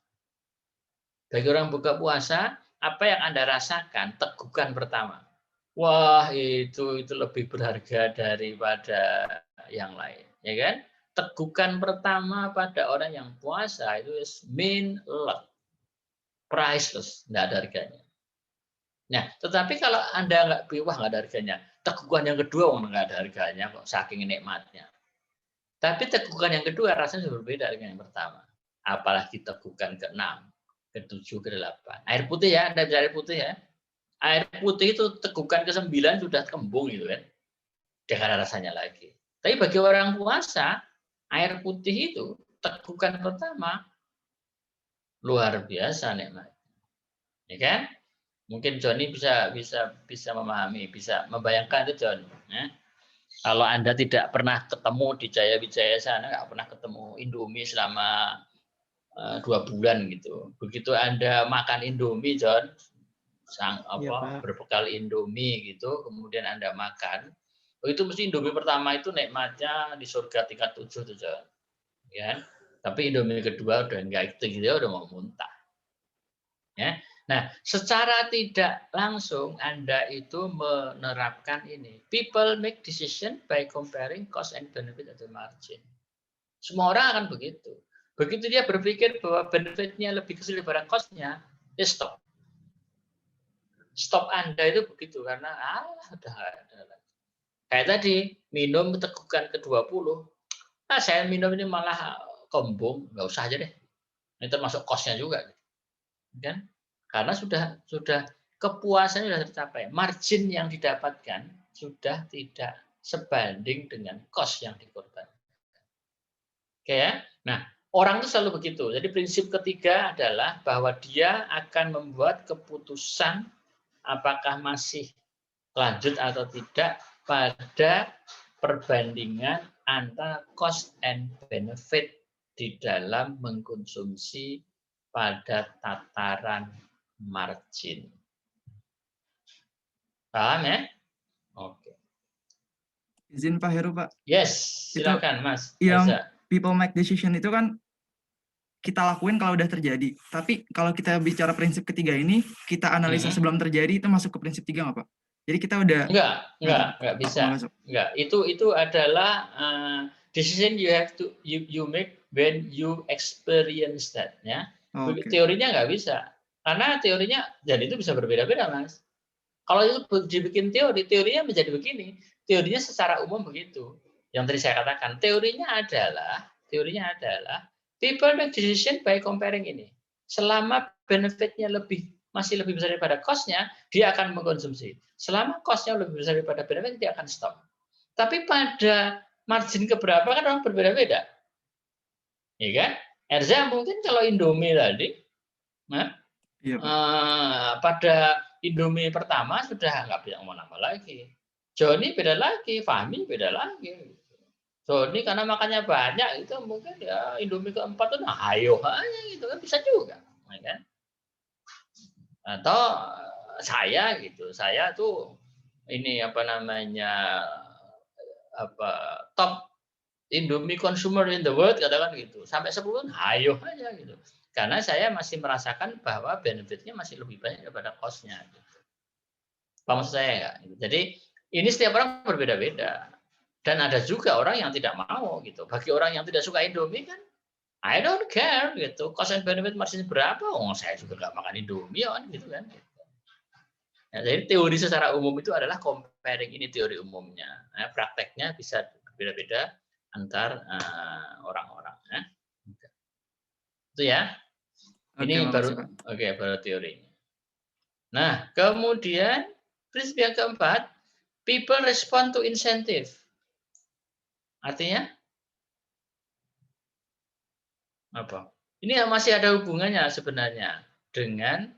Bagi orang buka puasa, apa yang Anda rasakan? Tegukan pertama. Wah, itu lebih berharga daripada yang lain, ya kan? Tegukan pertama pada orang yang puasa itu is meaningless, priceless, nggak ada harganya. Nah, tetapi kalau Anda nggak ada harganya, tegukan yang kedua nggak ada harganya kok, saking nikmatnya. Tapi tegukan yang kedua rasanya berbeda dengan yang pertama. Apalagi tegukan ke-6, ke-7, ke-8. Air putih ya, Anda bisa air putih ya. Air putih itu tegukan ke-9 sudah kembung gitu kan. Dia nggak ada rasanya lagi. Tapi bagi orang puasa, air putih itu tegukan pertama luar biasa nikmat. Ya kan? Mungkin Johnny bisa memahami, bisa membayangkan itu John. Ya. Kalau Anda tidak pernah ketemu di Jaya Wijaya sana, nggak pernah ketemu Indomie selama 2 bulan gitu. Begitu Anda makan Indomie, John, berbekal Indomie gitu, kemudian Anda makan, itu mesti Indomie pertama itu nikmatnya di surga tingkat 7 tuh, John. Ya. Tapi Indomie kedua udah enggak gitu, udah mau muntah. Ya. Nah, secara tidak langsung Anda itu menerapkan ini. People make decision by comparing cost and benefit at the margin. Semua orang akan begitu. Begitu dia berpikir bahwa benefitnya lebih kecil daripada cost-nya, dia stop. Stop Anda itu begitu karena udah ada. Kayak tadi, minum tegukan ke-20. Saya minum ini malah kembung, nggak usah aja deh. Ini termasuk cost-nya juga, kan? Karena sudah kepuasan sudah tercapai, margin yang didapatkan sudah tidak sebanding dengan cost yang dikorbankan. Oke ya. Nah, orang itu selalu begitu. Jadi prinsip ketiga adalah bahwa dia akan membuat keputusan apakah masih lanjut atau tidak pada perbandingan antara cost and benefit di dalam mengkonsumsi pada tataran margin. Paham ya? Oke. Izin Pak Heru, Pak. Yes, silakan Mas. Yang people make decision itu kan kita lakuin kalau udah terjadi. Tapi kalau kita bicara prinsip ketiga ini, kita analisa sebelum terjadi, itu masuk ke prinsip 3 nggak, Pak? Jadi kita udah enggak bisa. Enggak. Itu adalah decision you make when you experience that, ya. Teorinya nggak bisa. Karena teorinya dan itu bisa berbeda-beda, Mas. Kalau itu dibikin teorinya menjadi begini. Teorinya secara umum begitu. Yang tadi saya katakan, teorinya adalah people make decision by comparing ini. Selama benefitnya masih lebih besar daripada cost-nya, dia akan mengkonsumsi. Selama cost-nya lebih besar daripada benefit, dia akan stop. Tapi pada margin keberapa kan orang berbeda-beda. Ya kan? Erza mungkin kalau Indomie tadi, pada Indomie pertama sudah nggak bisa ngomong apa lagi. Johnny beda lagi, Fahmi beda lagi. Johnny karena makannya banyak itu mungkin ya Indomie keempat tuh ayo aja gitu kan bisa juga, ya kan? Atau saya gitu, saya tuh ini top Indomie consumer in the world katakan gitu, sampai 10 ayo aja gitu. Karena saya masih merasakan bahwa benefitnya masih lebih banyak daripada cost-nya. Gitu. Paham maksud saya ya? Jadi ini setiap orang berbeda-beda. Dan ada juga orang yang tidak mau gitu. Bagi orang yang tidak suka Indomie kan, I don't care gitu. Cost and benefit margin berapa? Oh, saya juga nggak makan Indomie kan gitu kan. Ya, jadi teori secara umum itu adalah comparing, ini teori umumnya. Nah, prakteknya bisa berbeda-beda antar orang-orang. Ya. Itu ya. Ini baru teorinya. Nah, kemudian prinsip yang keempat, people respond to incentive. Artinya apa? Ini masih ada hubungannya sebenarnya dengan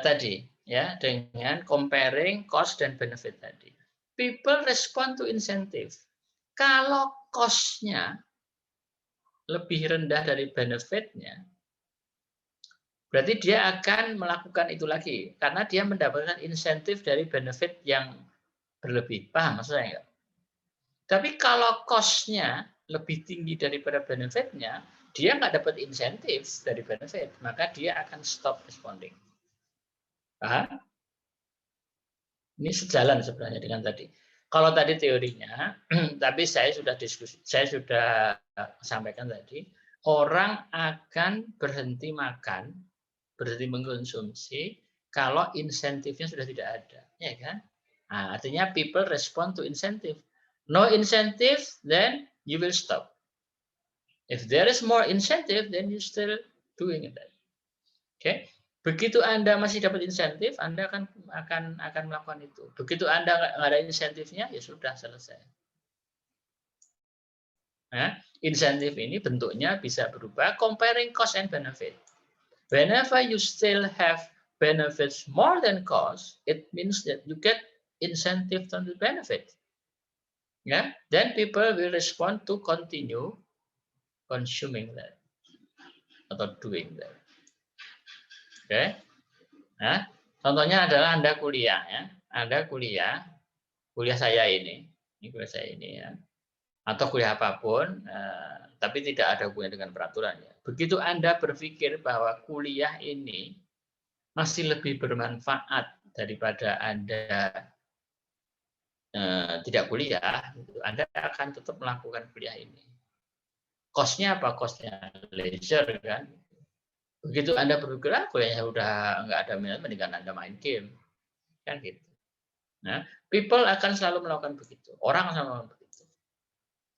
tadi, ya, dengan comparing cost dan benefit tadi. People respond to incentive. Kalau cost-nya lebih rendah dari benefit-nya, berarti dia akan melakukan itu lagi karena dia mendapatkan insentif dari benefit yang berlebih. Paham maksudnya enggak? Tapi kalau cost-nya lebih tinggi daripada benefit-nya, dia nggak dapat insentif dari benefit, maka dia akan stop responding. Paham? Ini sejalan sebenarnya dengan tadi. Kalau tadi teorinya, tapi saya sudah sampaikan tadi, orang akan berhenti makan, berhenti mengkonsumsi kalau insentifnya sudah tidak ada, ya kan? Nah, artinya people respond to incentive. No incentive, then you will stop. If there is more incentive, then you still doing it. Okay? Begitu Anda masih dapat insentif, Anda akan melakukan itu. Begitu Anda nggak ada insentifnya, ya sudah selesai. Nah, insentif ini bentuknya bisa berubah comparing cost and benefit. Whenever you still have benefits more than cost, it means that you get incentive on the benefit. Yeah, then people will respond to continue consuming that atau doing that. Oke, okay. Nah, contohnya adalah Anda kuliah ya, Anda kuliah saya ini kuliah saya ini ya, atau kuliah apapun, tapi tidak ada hubungannya dengan peraturan ya. Begitu Anda berpikir bahwa kuliah ini masih lebih bermanfaat daripada Anda tidak kuliah, Anda akan tetap melakukan kuliah ini. Cost-nya apa? Cost-nya leisure kan. Begitu Anda berpikir, kuliahnya udah nggak ada minat, mendingan Anda main game. Kan gitu. Nah, people akan selalu melakukan begitu. Orang selalu melakukan begitu.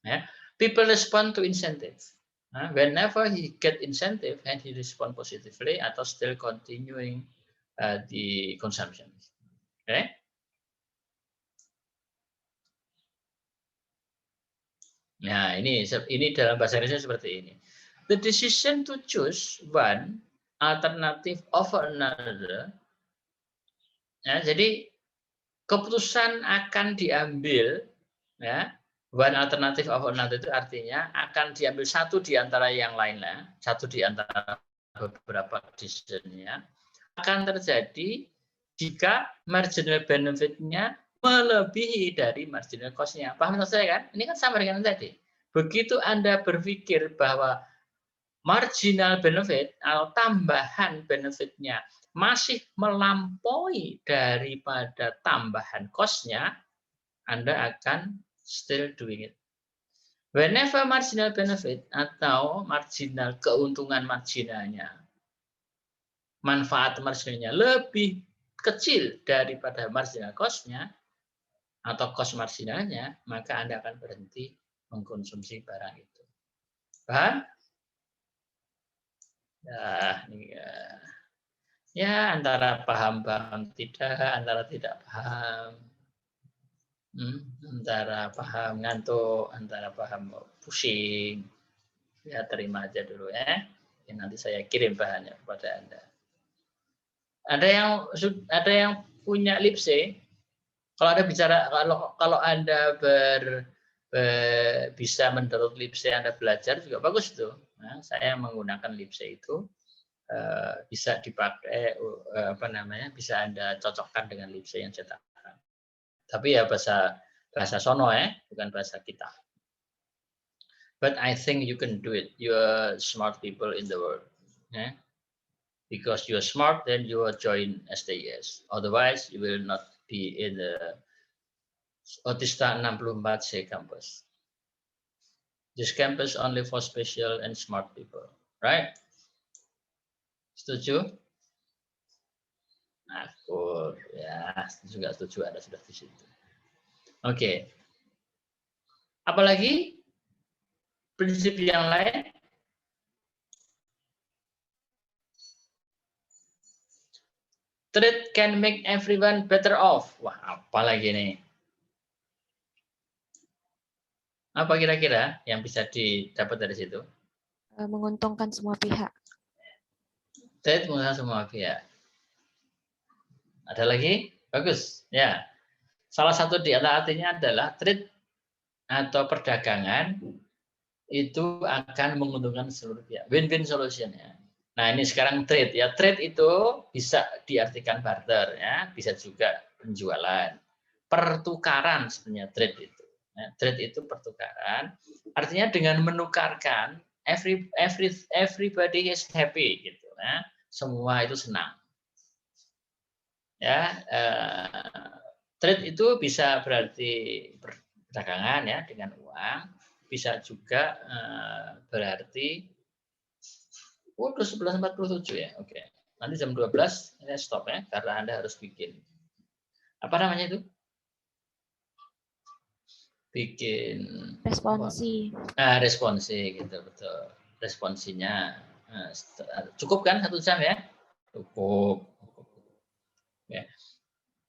Ya. People respond to incentive. Whenever he get incentive and he respond positively atau still continuing the consumption. Okay? Nah, ini dalam bahasa Indonesia seperti ini. The decision to choose one alternative over another. Ya, jadi keputusan akan diambil, ya, one alternative over another itu artinya akan diambil satu di antara yang lainnya, satu di antara beberapa decision-nya, akan terjadi jika marginal benefit-nya melebihi dari marginal cost-nya. Paham maksud saya kan? Ini kan sama dengan tadi. Begitu Anda berpikir bahwa marginal benefit atau tambahan benefit-nya masih melampaui daripada tambahan cost-nya, Anda akan still doing it. Whenever marginal benefit atau marginal keuntungan marginalnya, manfaat marginalnya lebih kecil daripada marginal cost-nya atau cost marginalnya, maka Anda akan berhenti mengkonsumsi barang itu. Paham? Ya, antara paham tidak, antara tidak paham, antara paham ngantuk, antara paham pusing. Ya, terima aja dulu ya. Nanti saya kirim bahannya kepada Anda. Ada yang punya lipse. Kalau Anda bicara, kalau Anda bisa menurut lipse Anda belajar juga bagus tuh. Nah, saya menggunakan lipse itu bisa dipakai bisa Anda cocokkan dengan lipse yang cetakan. Tapi ya bahasa sono bukan bahasa kita. But I think you can do it. You are smart people in the world. Because you are smart, then you will join STIS. Otherwise, you will not be in the Otista 64C campus. This campus only for special and smart people, right? Setuju? Akur, ya, juga setuju, Anda sudah di situ. Oke. Apalagi prinsip yang lain? Trade can make everyone better off. Wah, apa lagi nih? Apa kira-kira yang bisa didapat dari situ? Menguntungkan semua pihak. Trade menguntungkan semua pihak. Ada lagi? Bagus. Ya. Salah satu di antara artinya adalah trade atau perdagangan itu akan menguntungkan seluruh pihak. Win-win solution ya. Nah, ini sekarang trade ya. Trade itu bisa diartikan barter ya, bisa juga penjualan. Pertukaran sebenarnya trade itu. Nah, trade itu pertukaran. Artinya dengan menukarkan everybody is happy gitu ya. Semua itu senang. Ya, trade itu bisa berarti perdagangan ya dengan uang, bisa juga berarti udah 11.47 ya. Oke. Nanti jam 12 saya stop ya karena Anda harus bikin apa namanya itu? Bikin responsi. Responsi gitu betul. Responsinya cukup kan 1 jam ya? Cukup. Ya.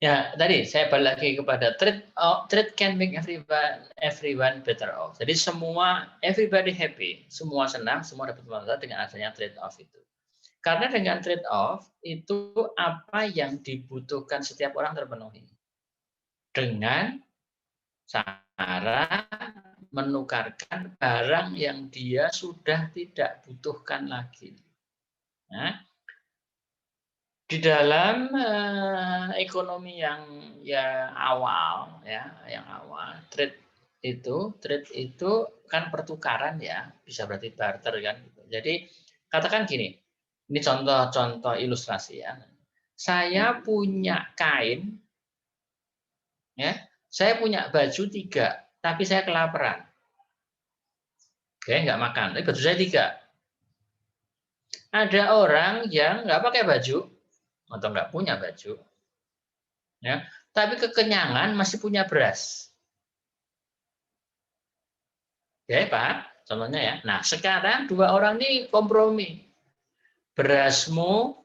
Ya, tadi saya balik lagi kepada trade can make everyone better off. Jadi semua everybody happy, semua senang, semua dapat manfaat dengan adanya trade off itu. Karena dengan trade off itu apa yang dibutuhkan setiap orang terpenuhi. Dengan cara menukarkan barang yang dia sudah tidak butuhkan lagi. Nah, di dalam ekonomi yang awal ya, trade itu kan pertukaran ya, bisa berarti barter kan. Jadi katakan gini, ini contoh ilustrasi ya. Saya punya kain, ya, saya punya baju 3, tapi saya kelaparan. Oke, nggak makan, tapi baju saya 3. Ada orang yang nggak pakai baju atau nggak punya baju, ya, tapi kekenyangan masih punya beras. Oke, Pak, Contohnya ya. Nah, sekarang dua orang ini kompromi. Berasmu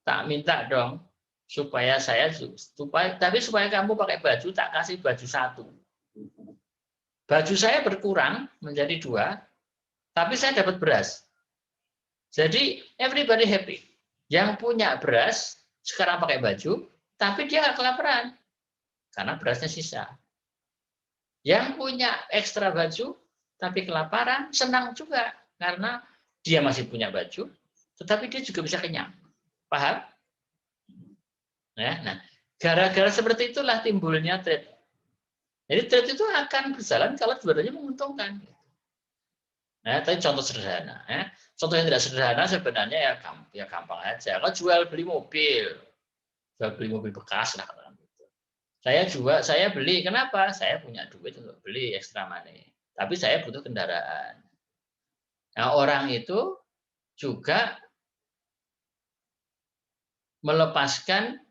tak minta dong supaya supaya kamu pakai baju tak kasih baju satu. Baju saya berkurang menjadi 2, tapi saya dapat beras. Jadi everybody happy. Yang punya beras sekarang pakai baju, tapi dia nggak kelaparan karena berasnya sisa. Yang punya ekstra baju tapi kelaparan senang juga karena dia masih punya baju, tetapi dia juga bisa kenyang. Paham? Nah, gara-gara seperti itulah timbulnya trade. Jadi trade itu akan berjalan kalau sebenarnya menguntungkan. Nah, tadi contoh sederhana. Contoh yang tidak sederhana sebenarnya ya gampang aja. Kalau jual beli mobil bekas lah. Saya beli, kenapa? Saya punya duit untuk beli extra money. Tapi saya butuh kendaraan. Nah, orang itu juga melepaskan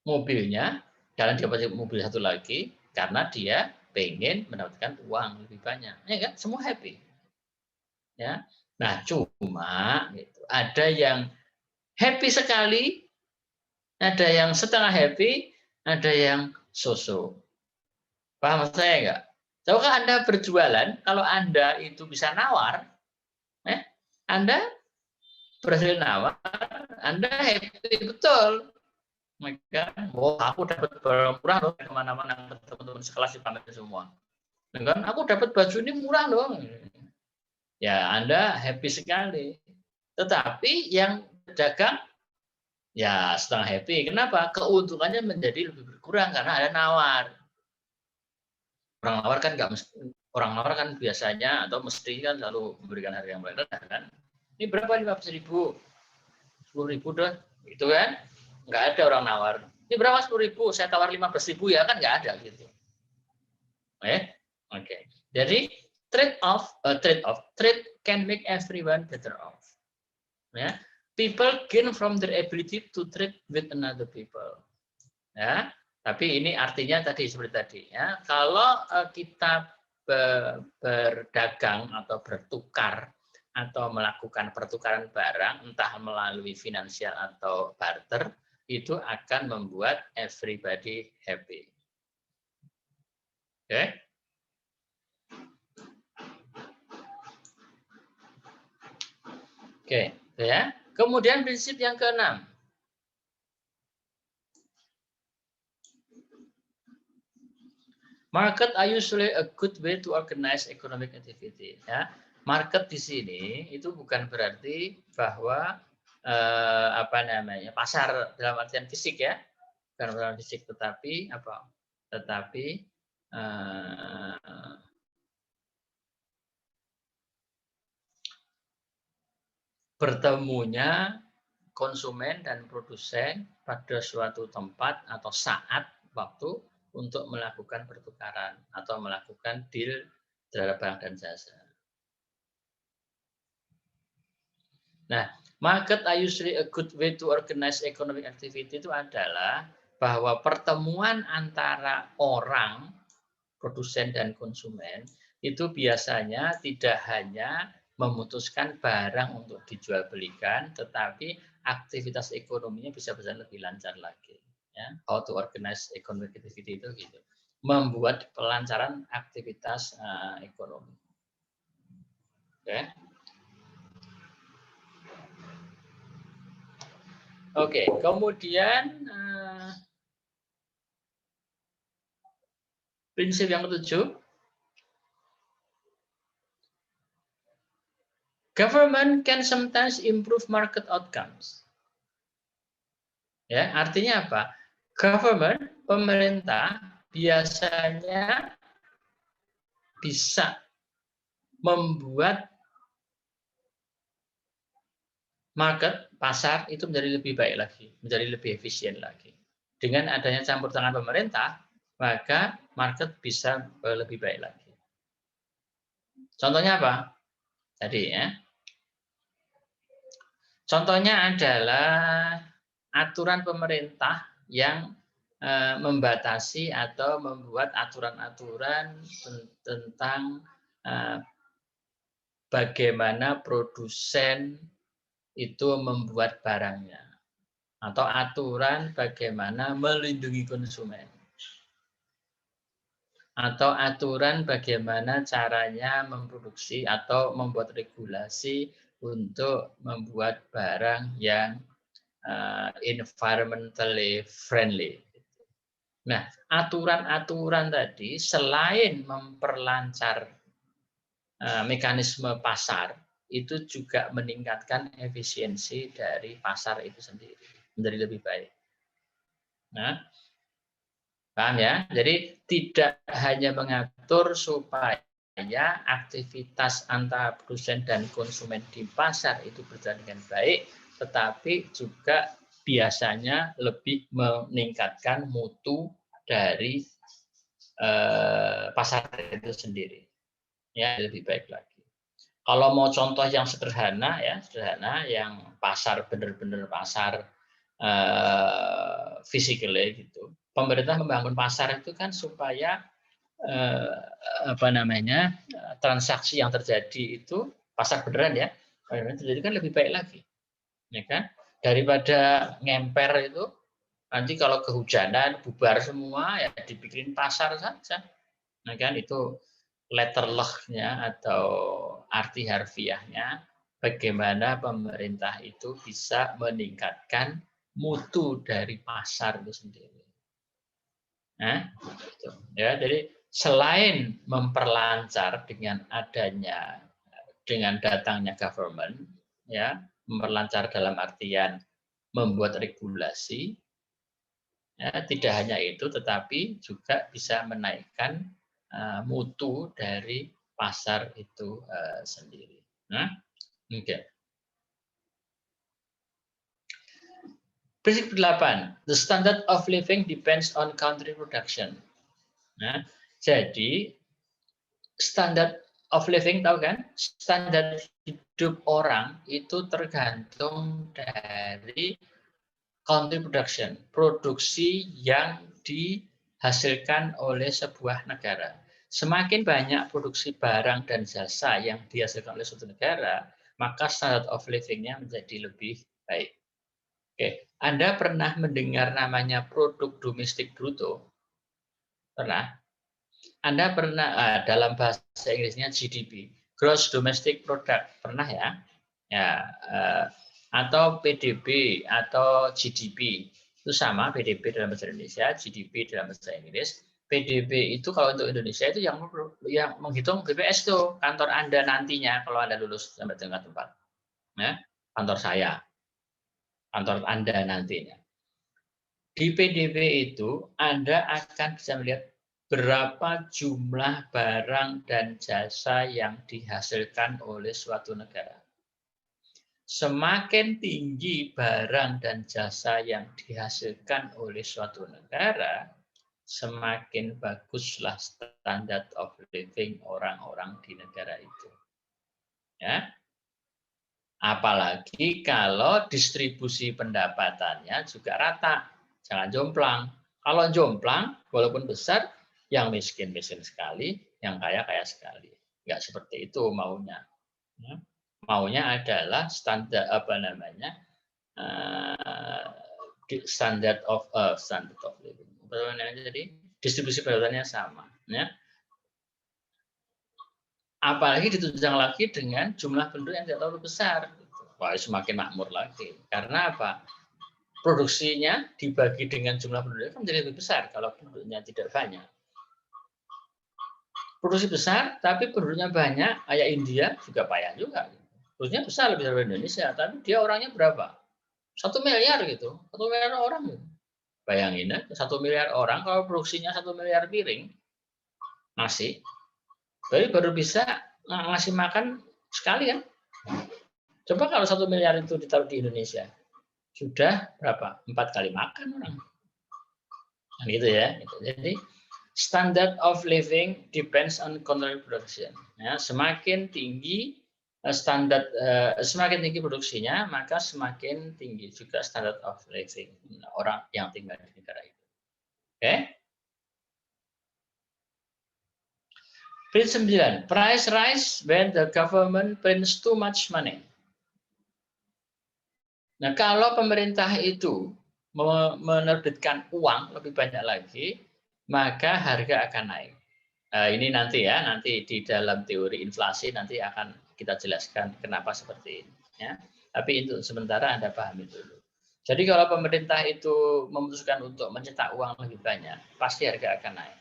mobilnya, karena dia pakai mobil satu lagi, karena dia pengen mendapatkan uang lebih banyak. Ya kan? Semua happy. Ya. Nah, cuma gitu, ada yang happy sekali, ada yang setengah happy, ada yang so-so. Paham saya enggak? Tahukah Anda berjualan, kalau Anda itu bisa nawar, Anda berhasil nawar, Anda happy betul. Maka, aku dapat barang murah loh, kemana-mana teman-teman sekelas dipamer semua. Kan, aku dapat baju ini murah dong. Ya, Anda happy sekali. Tetapi yang dagang, ya setengah happy. Kenapa? Keuntungannya menjadi lebih berkurang karena ada nawar. Orang nawar kan biasanya atau mesti kan selalu memberikan harga yang rendah kan. Ini berapa? 15.000, 10.000 doh, gitu kan? Nggak ada orang nawar. Ini berapa? 10.000, saya tawar 15.000 ya kan nggak ada gitu. Oke. Jadi trade can make everyone better off. Ya. People gain from their ability to trade with another people. Ya. Tapi ini artinya tadi seperti tadi ya. Kalau kita berdagang atau bertukar atau melakukan pertukaran barang entah melalui finansial atau barter, itu akan membuat everybody happy. Oke? Oke, ya. Kemudian prinsip yang ke-6. Market are usually a good way to organize economic activity. Ya, market di sini itu bukan berarti bahwa pasar dalam artian fisik ya, bukan dalam fisik, tetapi apa? Tetapi bertemunya konsumen dan produsen pada suatu tempat atau saat waktu untuk melakukan pertukaran atau melakukan deal terhadap barang dan jasa. Nah, market are usually a good way to organize economic activity itu adalah bahwa pertemuan antara orang, produsen dan konsumen itu biasanya tidak hanya memutuskan barang untuk dijual belikan, tetapi aktivitas ekonominya bisa berjalan lebih lancar lagi. Ya, how to organize economic activity itu gitu, membuat pelancaran aktivitas ekonomi. Oke, kemudian prinsip yang ke-7, government can sometimes improve market outcomes. Ya, artinya apa? Government, pemerintah biasanya bisa membuat market, pasar itu menjadi lebih baik lagi, menjadi lebih efisien lagi. Dengan adanya campur tangan pemerintah, maka market bisa lebih baik lagi. Contohnya apa? Tadi ya. Contohnya adalah aturan pemerintah yang membatasi atau membuat aturan-aturan tentang bagaimana produsen itu membuat barangnya, atau aturan bagaimana melindungi konsumen, atau aturan bagaimana caranya memproduksi atau membuat regulasi untuk membuat barang yang environmentally friendly. Nah, aturan-aturan tadi selain memperlancar mekanisme pasar, itu juga meningkatkan efisiensi dari pasar itu sendiri menjadi lebih baik. Nah, paham ya? Jadi tidak hanya mengatur supaya aktivitas antara produsen dan konsumen di pasar itu berjalan dengan baik, tetapi juga biasanya lebih meningkatkan mutu dari pasar itu sendiri. Ya, lebih baik lagi. Kalau mau contoh yang sederhana ya, yang pasar benar-benar pasar physically gitu. Pemerintah membangun pasar itu kan supaya transaksi yang terjadi itu pasar beneran ya, terjadi kan lebih baik lagi, ya kan? Daripada ngemper itu nanti kalau kehujanan bubar semua ya dibikin pasar saja, ya kan? Itu letterless-nya atau arti harfiahnya bagaimana pemerintah itu bisa meningkatkan mutu dari pasar itu sendiri. Nah, gitu. Ya, jadi selain memperlancar dengan datangnya government, ya, memperlancar dalam artian membuat regulasi, ya, tidak hanya itu, tetapi juga bisa menaikkan mutu dari pasar itu sendiri. Nah, okay. Prinsip 8, the standard of living depends on country production. Nah, jadi standard of living tahu kan? Standar hidup orang itu tergantung dari country production, produksi yang dihasilkan oleh sebuah negara. Semakin banyak produksi barang dan jasa yang dihasilkan oleh suatu negara, maka standard of living-nya menjadi lebih baik. Oke, Anda pernah mendengar namanya produk domestik bruto? Pernah? Anda pernah dalam bahasa Inggrisnya GDP, Gross Domestic Product, pernah ya? Ya, atau PDB atau GDP itu sama, PDB dalam bahasa Indonesia, GDP dalam bahasa Inggris. PDB itu kalau untuk Indonesia itu yang menghitung BPS tuh kantor Anda nantinya kalau Anda lulus sampai tingkat 4, ya, kantor saya, kantor Anda nantinya. Di PDB itu Anda akan bisa melihat berapa jumlah barang dan jasa yang dihasilkan oleh suatu negara. Semakin tinggi barang dan jasa yang dihasilkan oleh suatu negara, semakin baguslah standard of living orang-orang di negara itu. Ya. Apalagi kalau distribusi pendapatannya juga rata, jangan jomplang. Kalau jomplang, walaupun besar, yang miskin sekali, yang kaya sekali. Enggak seperti itu maunya. Maunya adalah standar standard of living. Jadi distribusi pendapatannya sama. Ya. Apalagi ditunjang lagi dengan jumlah penduduk yang tidak terlalu besar. Wah, semakin makmur lagi. Karena apa? Produksinya dibagi dengan jumlah penduduk kan menjadi lebih besar kalau penduduknya tidak banyak. Produksi besar, tapi penduduknya banyak, kayak India juga payah juga. Produksinya besar lebih dari Indonesia, tapi dia orangnya berapa? 1 miliar gitu, 1 miliar orang. Gitu. Bayangin, 1 miliar orang kalau produksinya 1 miliar piring nasi, jadi baru bisa ngasih makan sekali kan? Coba kalau 1 miliar itu ditaruh di Indonesia, sudah berapa? 4 kali makan orang. Nah, gitu ya. Jadi standard of living depends on country production. Ya, semakin tinggi semakin tinggi produksinya, maka semakin tinggi juga standard of living orang yang tinggal di negara itu. Oke? Prinsip 9, price rise when the government prints too much money. Nah, kalau pemerintah itu menerbitkan uang lebih banyak lagi, maka harga akan naik. Ini nanti ya, nanti di dalam teori inflasi nanti akan kita jelaskan kenapa seperti ini. Ya. Tapi untuk sementara Anda pahami dulu. Jadi kalau pemerintah itu memutuskan untuk mencetak uang lebih banyak, pasti harga akan naik.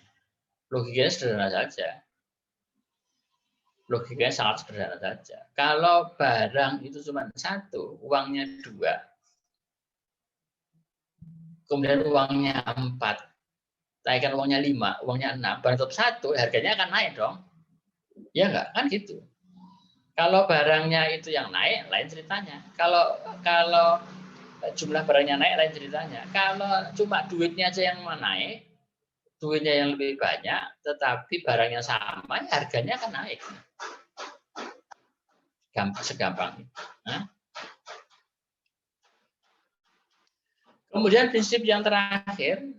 Logikanya sederhana saja. Logikanya sangat sederhana saja. Kalau barang itu cuma satu, uangnya 2, kemudian uangnya 4, naikkan uangnya 5, uangnya 6, barang tetap 1, harganya akan naik dong. Ya enggak? Kan gitu. Kalau barangnya itu yang naik, lain ceritanya. Kalau jumlah barangnya naik, lain ceritanya. Kalau cuma duitnya aja yang naik, duitnya yang lebih banyak, tetapi barangnya sama, harganya akan naik. Segampang itu. Nah. Kemudian prinsip yang terakhir,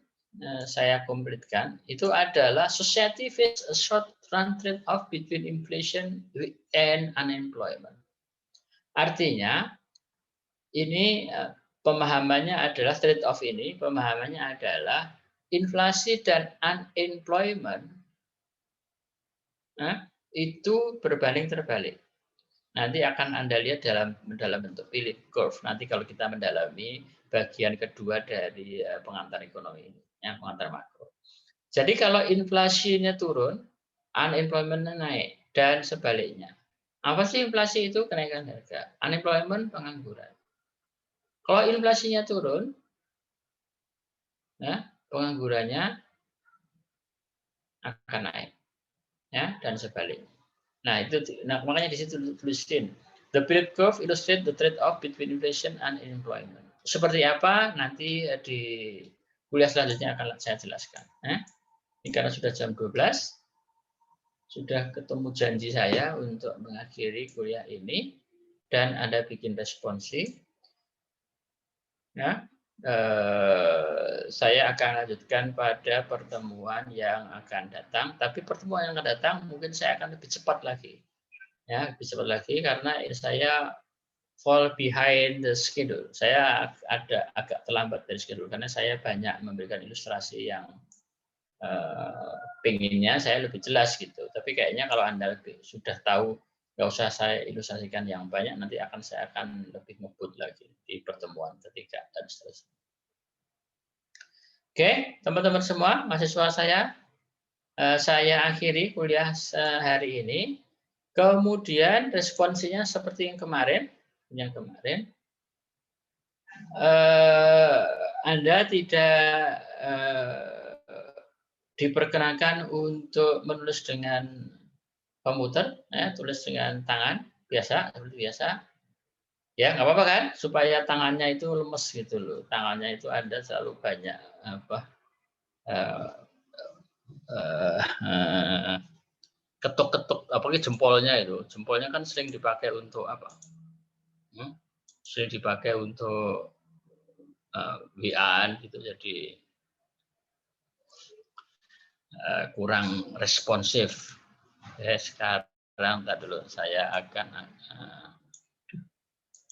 saya komplitkan, itu adalah society face a short-run trade-off between inflation and unemployment. Artinya, ini pemahamannya adalah trade-off ini, pemahamannya adalah inflasi dan unemployment itu berbanding terbalik. Nanti akan Anda lihat dalam bentuk Philip curve. Nanti kalau kita mendalami bagian kedua dari pengantar ekonomi ini, yang pengantar makro. Jadi kalau inflasinya turun, unemployment-nya naik dan sebaliknya. Apa sih inflasi itu? Kenaikan harga. Unemployment pengangguran. Kalau inflasinya turun, ya, penganggurannya akan naik, ya, dan sebaliknya. Nah, makanya di situ tulisin the Philip curve illustrate the trade-off between inflation and unemployment. Seperti apa nanti di kuliah selanjutnya akan saya jelaskan. Ini karena sudah jam 12, sudah ketemu janji saya untuk mengakhiri kuliah ini dan Anda bikin responsi. Ya, saya akan lanjutkan pada pertemuan yang akan datang. Tapi pertemuan yang akan datang mungkin saya akan lebih cepat lagi, ya, lebih cepat lagi karena saya fall behind the schedule. Saya agak terlambat dari schedule karena saya banyak memberikan ilustrasi yang pinginnya saya lebih jelas gitu. Tapi kayaknya kalau Anda sudah tahu, nggak usah saya ilustrasikan yang banyak, nanti saya akan lebih ngebut lagi di pertemuan ketiga dan seterusnya. Oke, teman-teman semua, mahasiswa saya akhiri kuliah hari ini. Kemudian responsinya seperti yang kemarin, Anda tidak diperkenankan untuk menulis dengan komputer, ya, tulis dengan tangan biasa, seperti biasa. Ya, nggak apa-apa kan? Supaya tangannya itu lemes gitu loh. Tangannya itu Anda selalu banyak ketuk-ketuk, apalagi jempolnya itu. Jempolnya kan sering dipakai untuk apa? Sering dipakai untuk WA-an gitu, jadi kurang responsif. Oke, sekarang entar dulu saya akan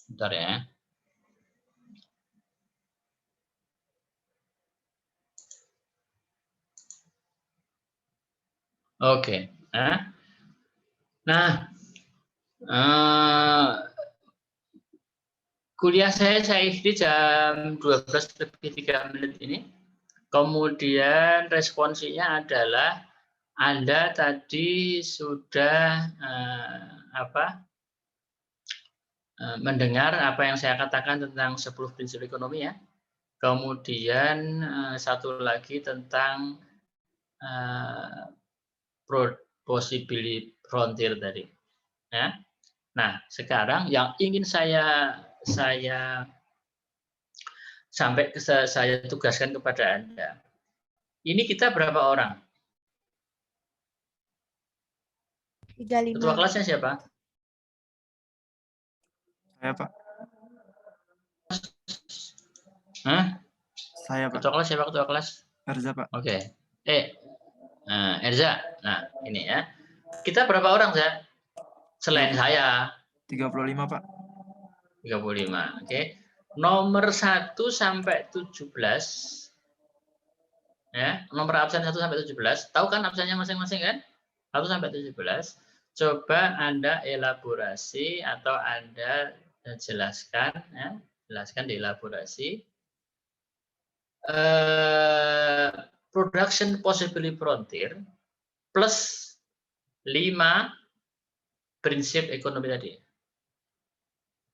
bentar ya. Oke. Nah, kuliah saya akhiri jam 12:03 ini. Kemudian responsinya adalah Anda tadi sudah mendengar apa yang saya katakan tentang 10 prinsip ekonomi ya. Kemudian satu lagi tentang possibility frontier tadi. Ya. Nah, sekarang yang ingin saya tugaskan kepada Anda. Ini kita berapa orang? 35. Ketua kelasnya siapa? Saya, Pak. Hah? Saya, Pak. Ketua kelas siapa ketua kelas? Erza, Pak. Oke. Erza. Nah, ini ya. Kita berapa orang, Zak? Selain saya? 35, Pak. 35, oke. Nomor 1 sampai 17, ya, nomor absen 1 sampai 17, tahu kan absennya masing-masing kan? 1 sampai 17. Coba Anda elaborasi atau Anda jelaskan, ya, jelaskan dielaborasi. Production possibly frontier plus 5 prinsip ekonomi tadi.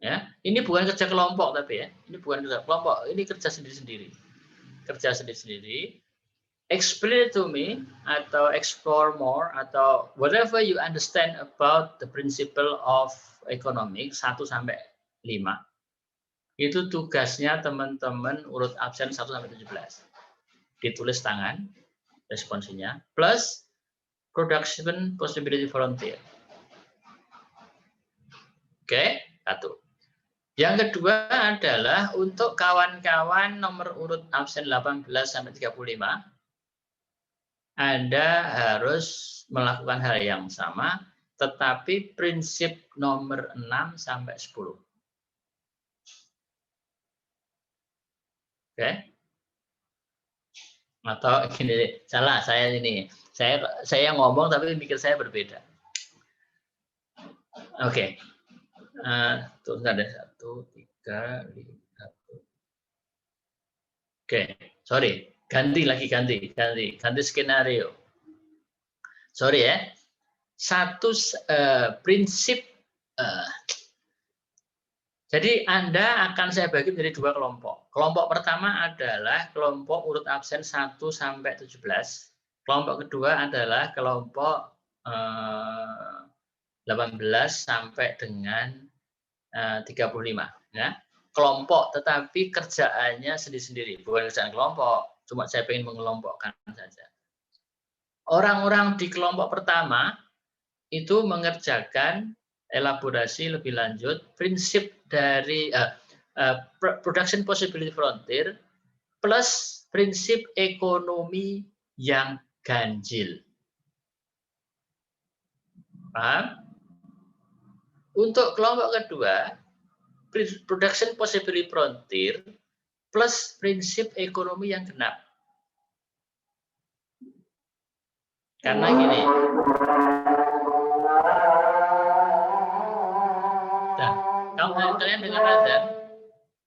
Ya, ini bukan kerja kelompok tapi ya, ini bukan kerja kelompok, ini kerja sendiri-sendiri. Kerja sendiri-sendiri. Explain to me atau explore more atau whatever you understand about the principle of economics 1 sampai 5. Itu tugasnya teman-teman urut absen 1 sampai 17. Ditulis tangan responsinya plus production possibility frontier. Oke, 1. Yang kedua adalah untuk kawan-kawan nomor urut absen 18 sampai 35, Anda harus melakukan hal yang sama, tetapi prinsip nomor 6 sampai 10. Oke? Atau gini, salah saya ini. Saya ngomong tapi mikir saya berbeda. Oke. Tuh ada 1, 3, 5. Oke, sorry. Ganti skenario. Sorry ya. Satu prinsip. Jadi Anda akan saya bagi menjadi 2 kelompok. Kelompok pertama adalah kelompok urut absen 1 sampai 17. Kelompok kedua adalah kelompok 18 sampai dengan 35. Ya. Kelompok, tetapi kerjaannya sendiri-sendiri. Bukan kerjaan kelompok, cuma saya ingin mengelompokkan saja. Orang-orang di kelompok pertama itu mengerjakan elaborasi lebih lanjut prinsip dari production possibility frontier plus prinsip ekonomi yang ganjil. Paham? Untuk kelompok kedua, production possibility frontier plus prinsip ekonomi yang genap. Karena gini. Nah, kalian dengar azan,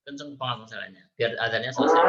kenceng banget masalahnya. Biar azannya selesai.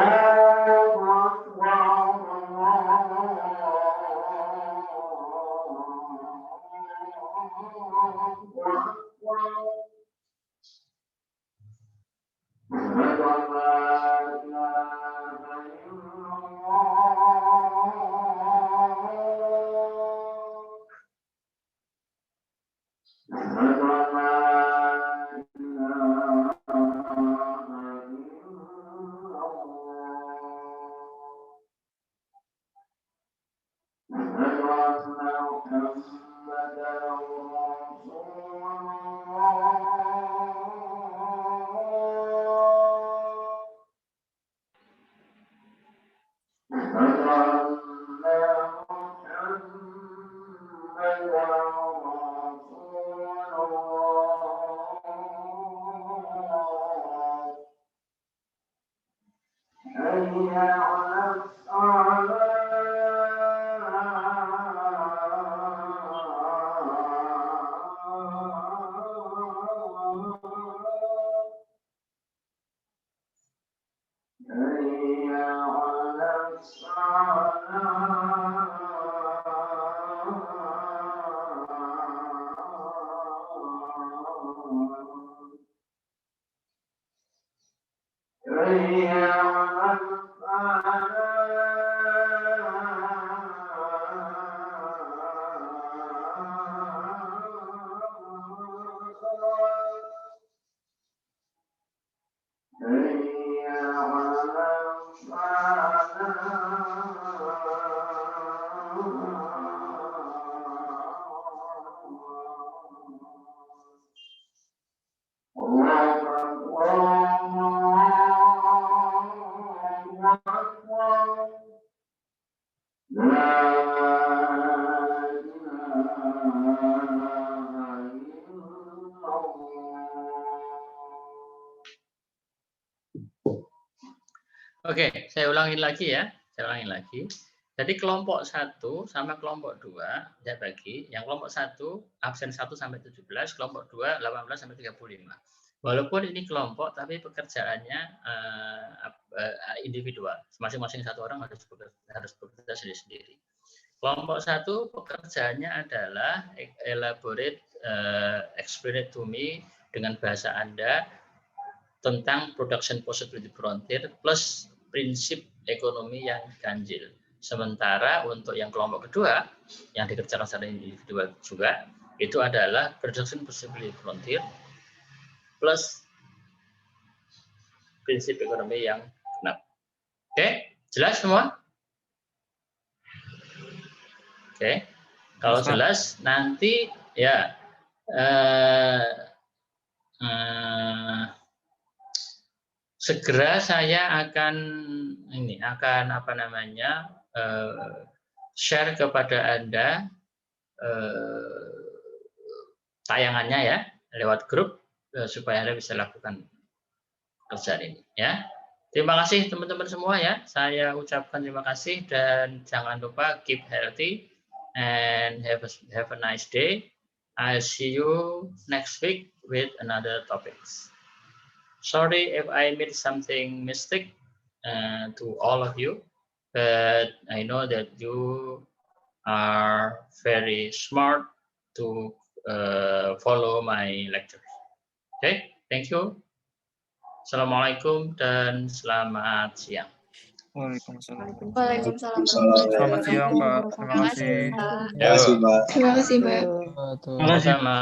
Oke, saya ulangin lagi ya. Jadi kelompok 1 sama kelompok 2 saya bagi. Yang kelompok 1 absen 1 sampai 17, kelompok 2 18 sampai 35. Walaupun ini kelompok tapi pekerjaannya individual. Masing-masing satu orang harus bekerja sendiri-sendiri. Kelompok 1 pekerjaannya adalah elaborate, explain it to me dengan bahasa Anda tentang production possibility frontier plus prinsip ekonomi yang ganjil. Sementara untuk yang kelompok kedua yang dikerjakan secara individual juga itu adalah production possibility frontier plus prinsip ekonomi yang genap. Oke, jelas semua? Oke, kalau jelas nanti ya segera saya akan share kepada Anda tayangannya ya lewat grup supaya Anda bisa lakukan kerjaan ini ya. Terima kasih teman-teman semua ya. Saya ucapkan terima kasih dan jangan lupa keep healthy and have a nice day. I'll see you next week with another topics. Sorry if I made something mistake to all of you, but I know that you are very smart to follow my lectures. Okay, thank you. Assalamualaikum dan selamat siang. Waalaikumsalam. Waalaikumsalam. Selamat siang, Pak. Terima kasih. Terima kasih, Pak. Tuh. Sama-sama.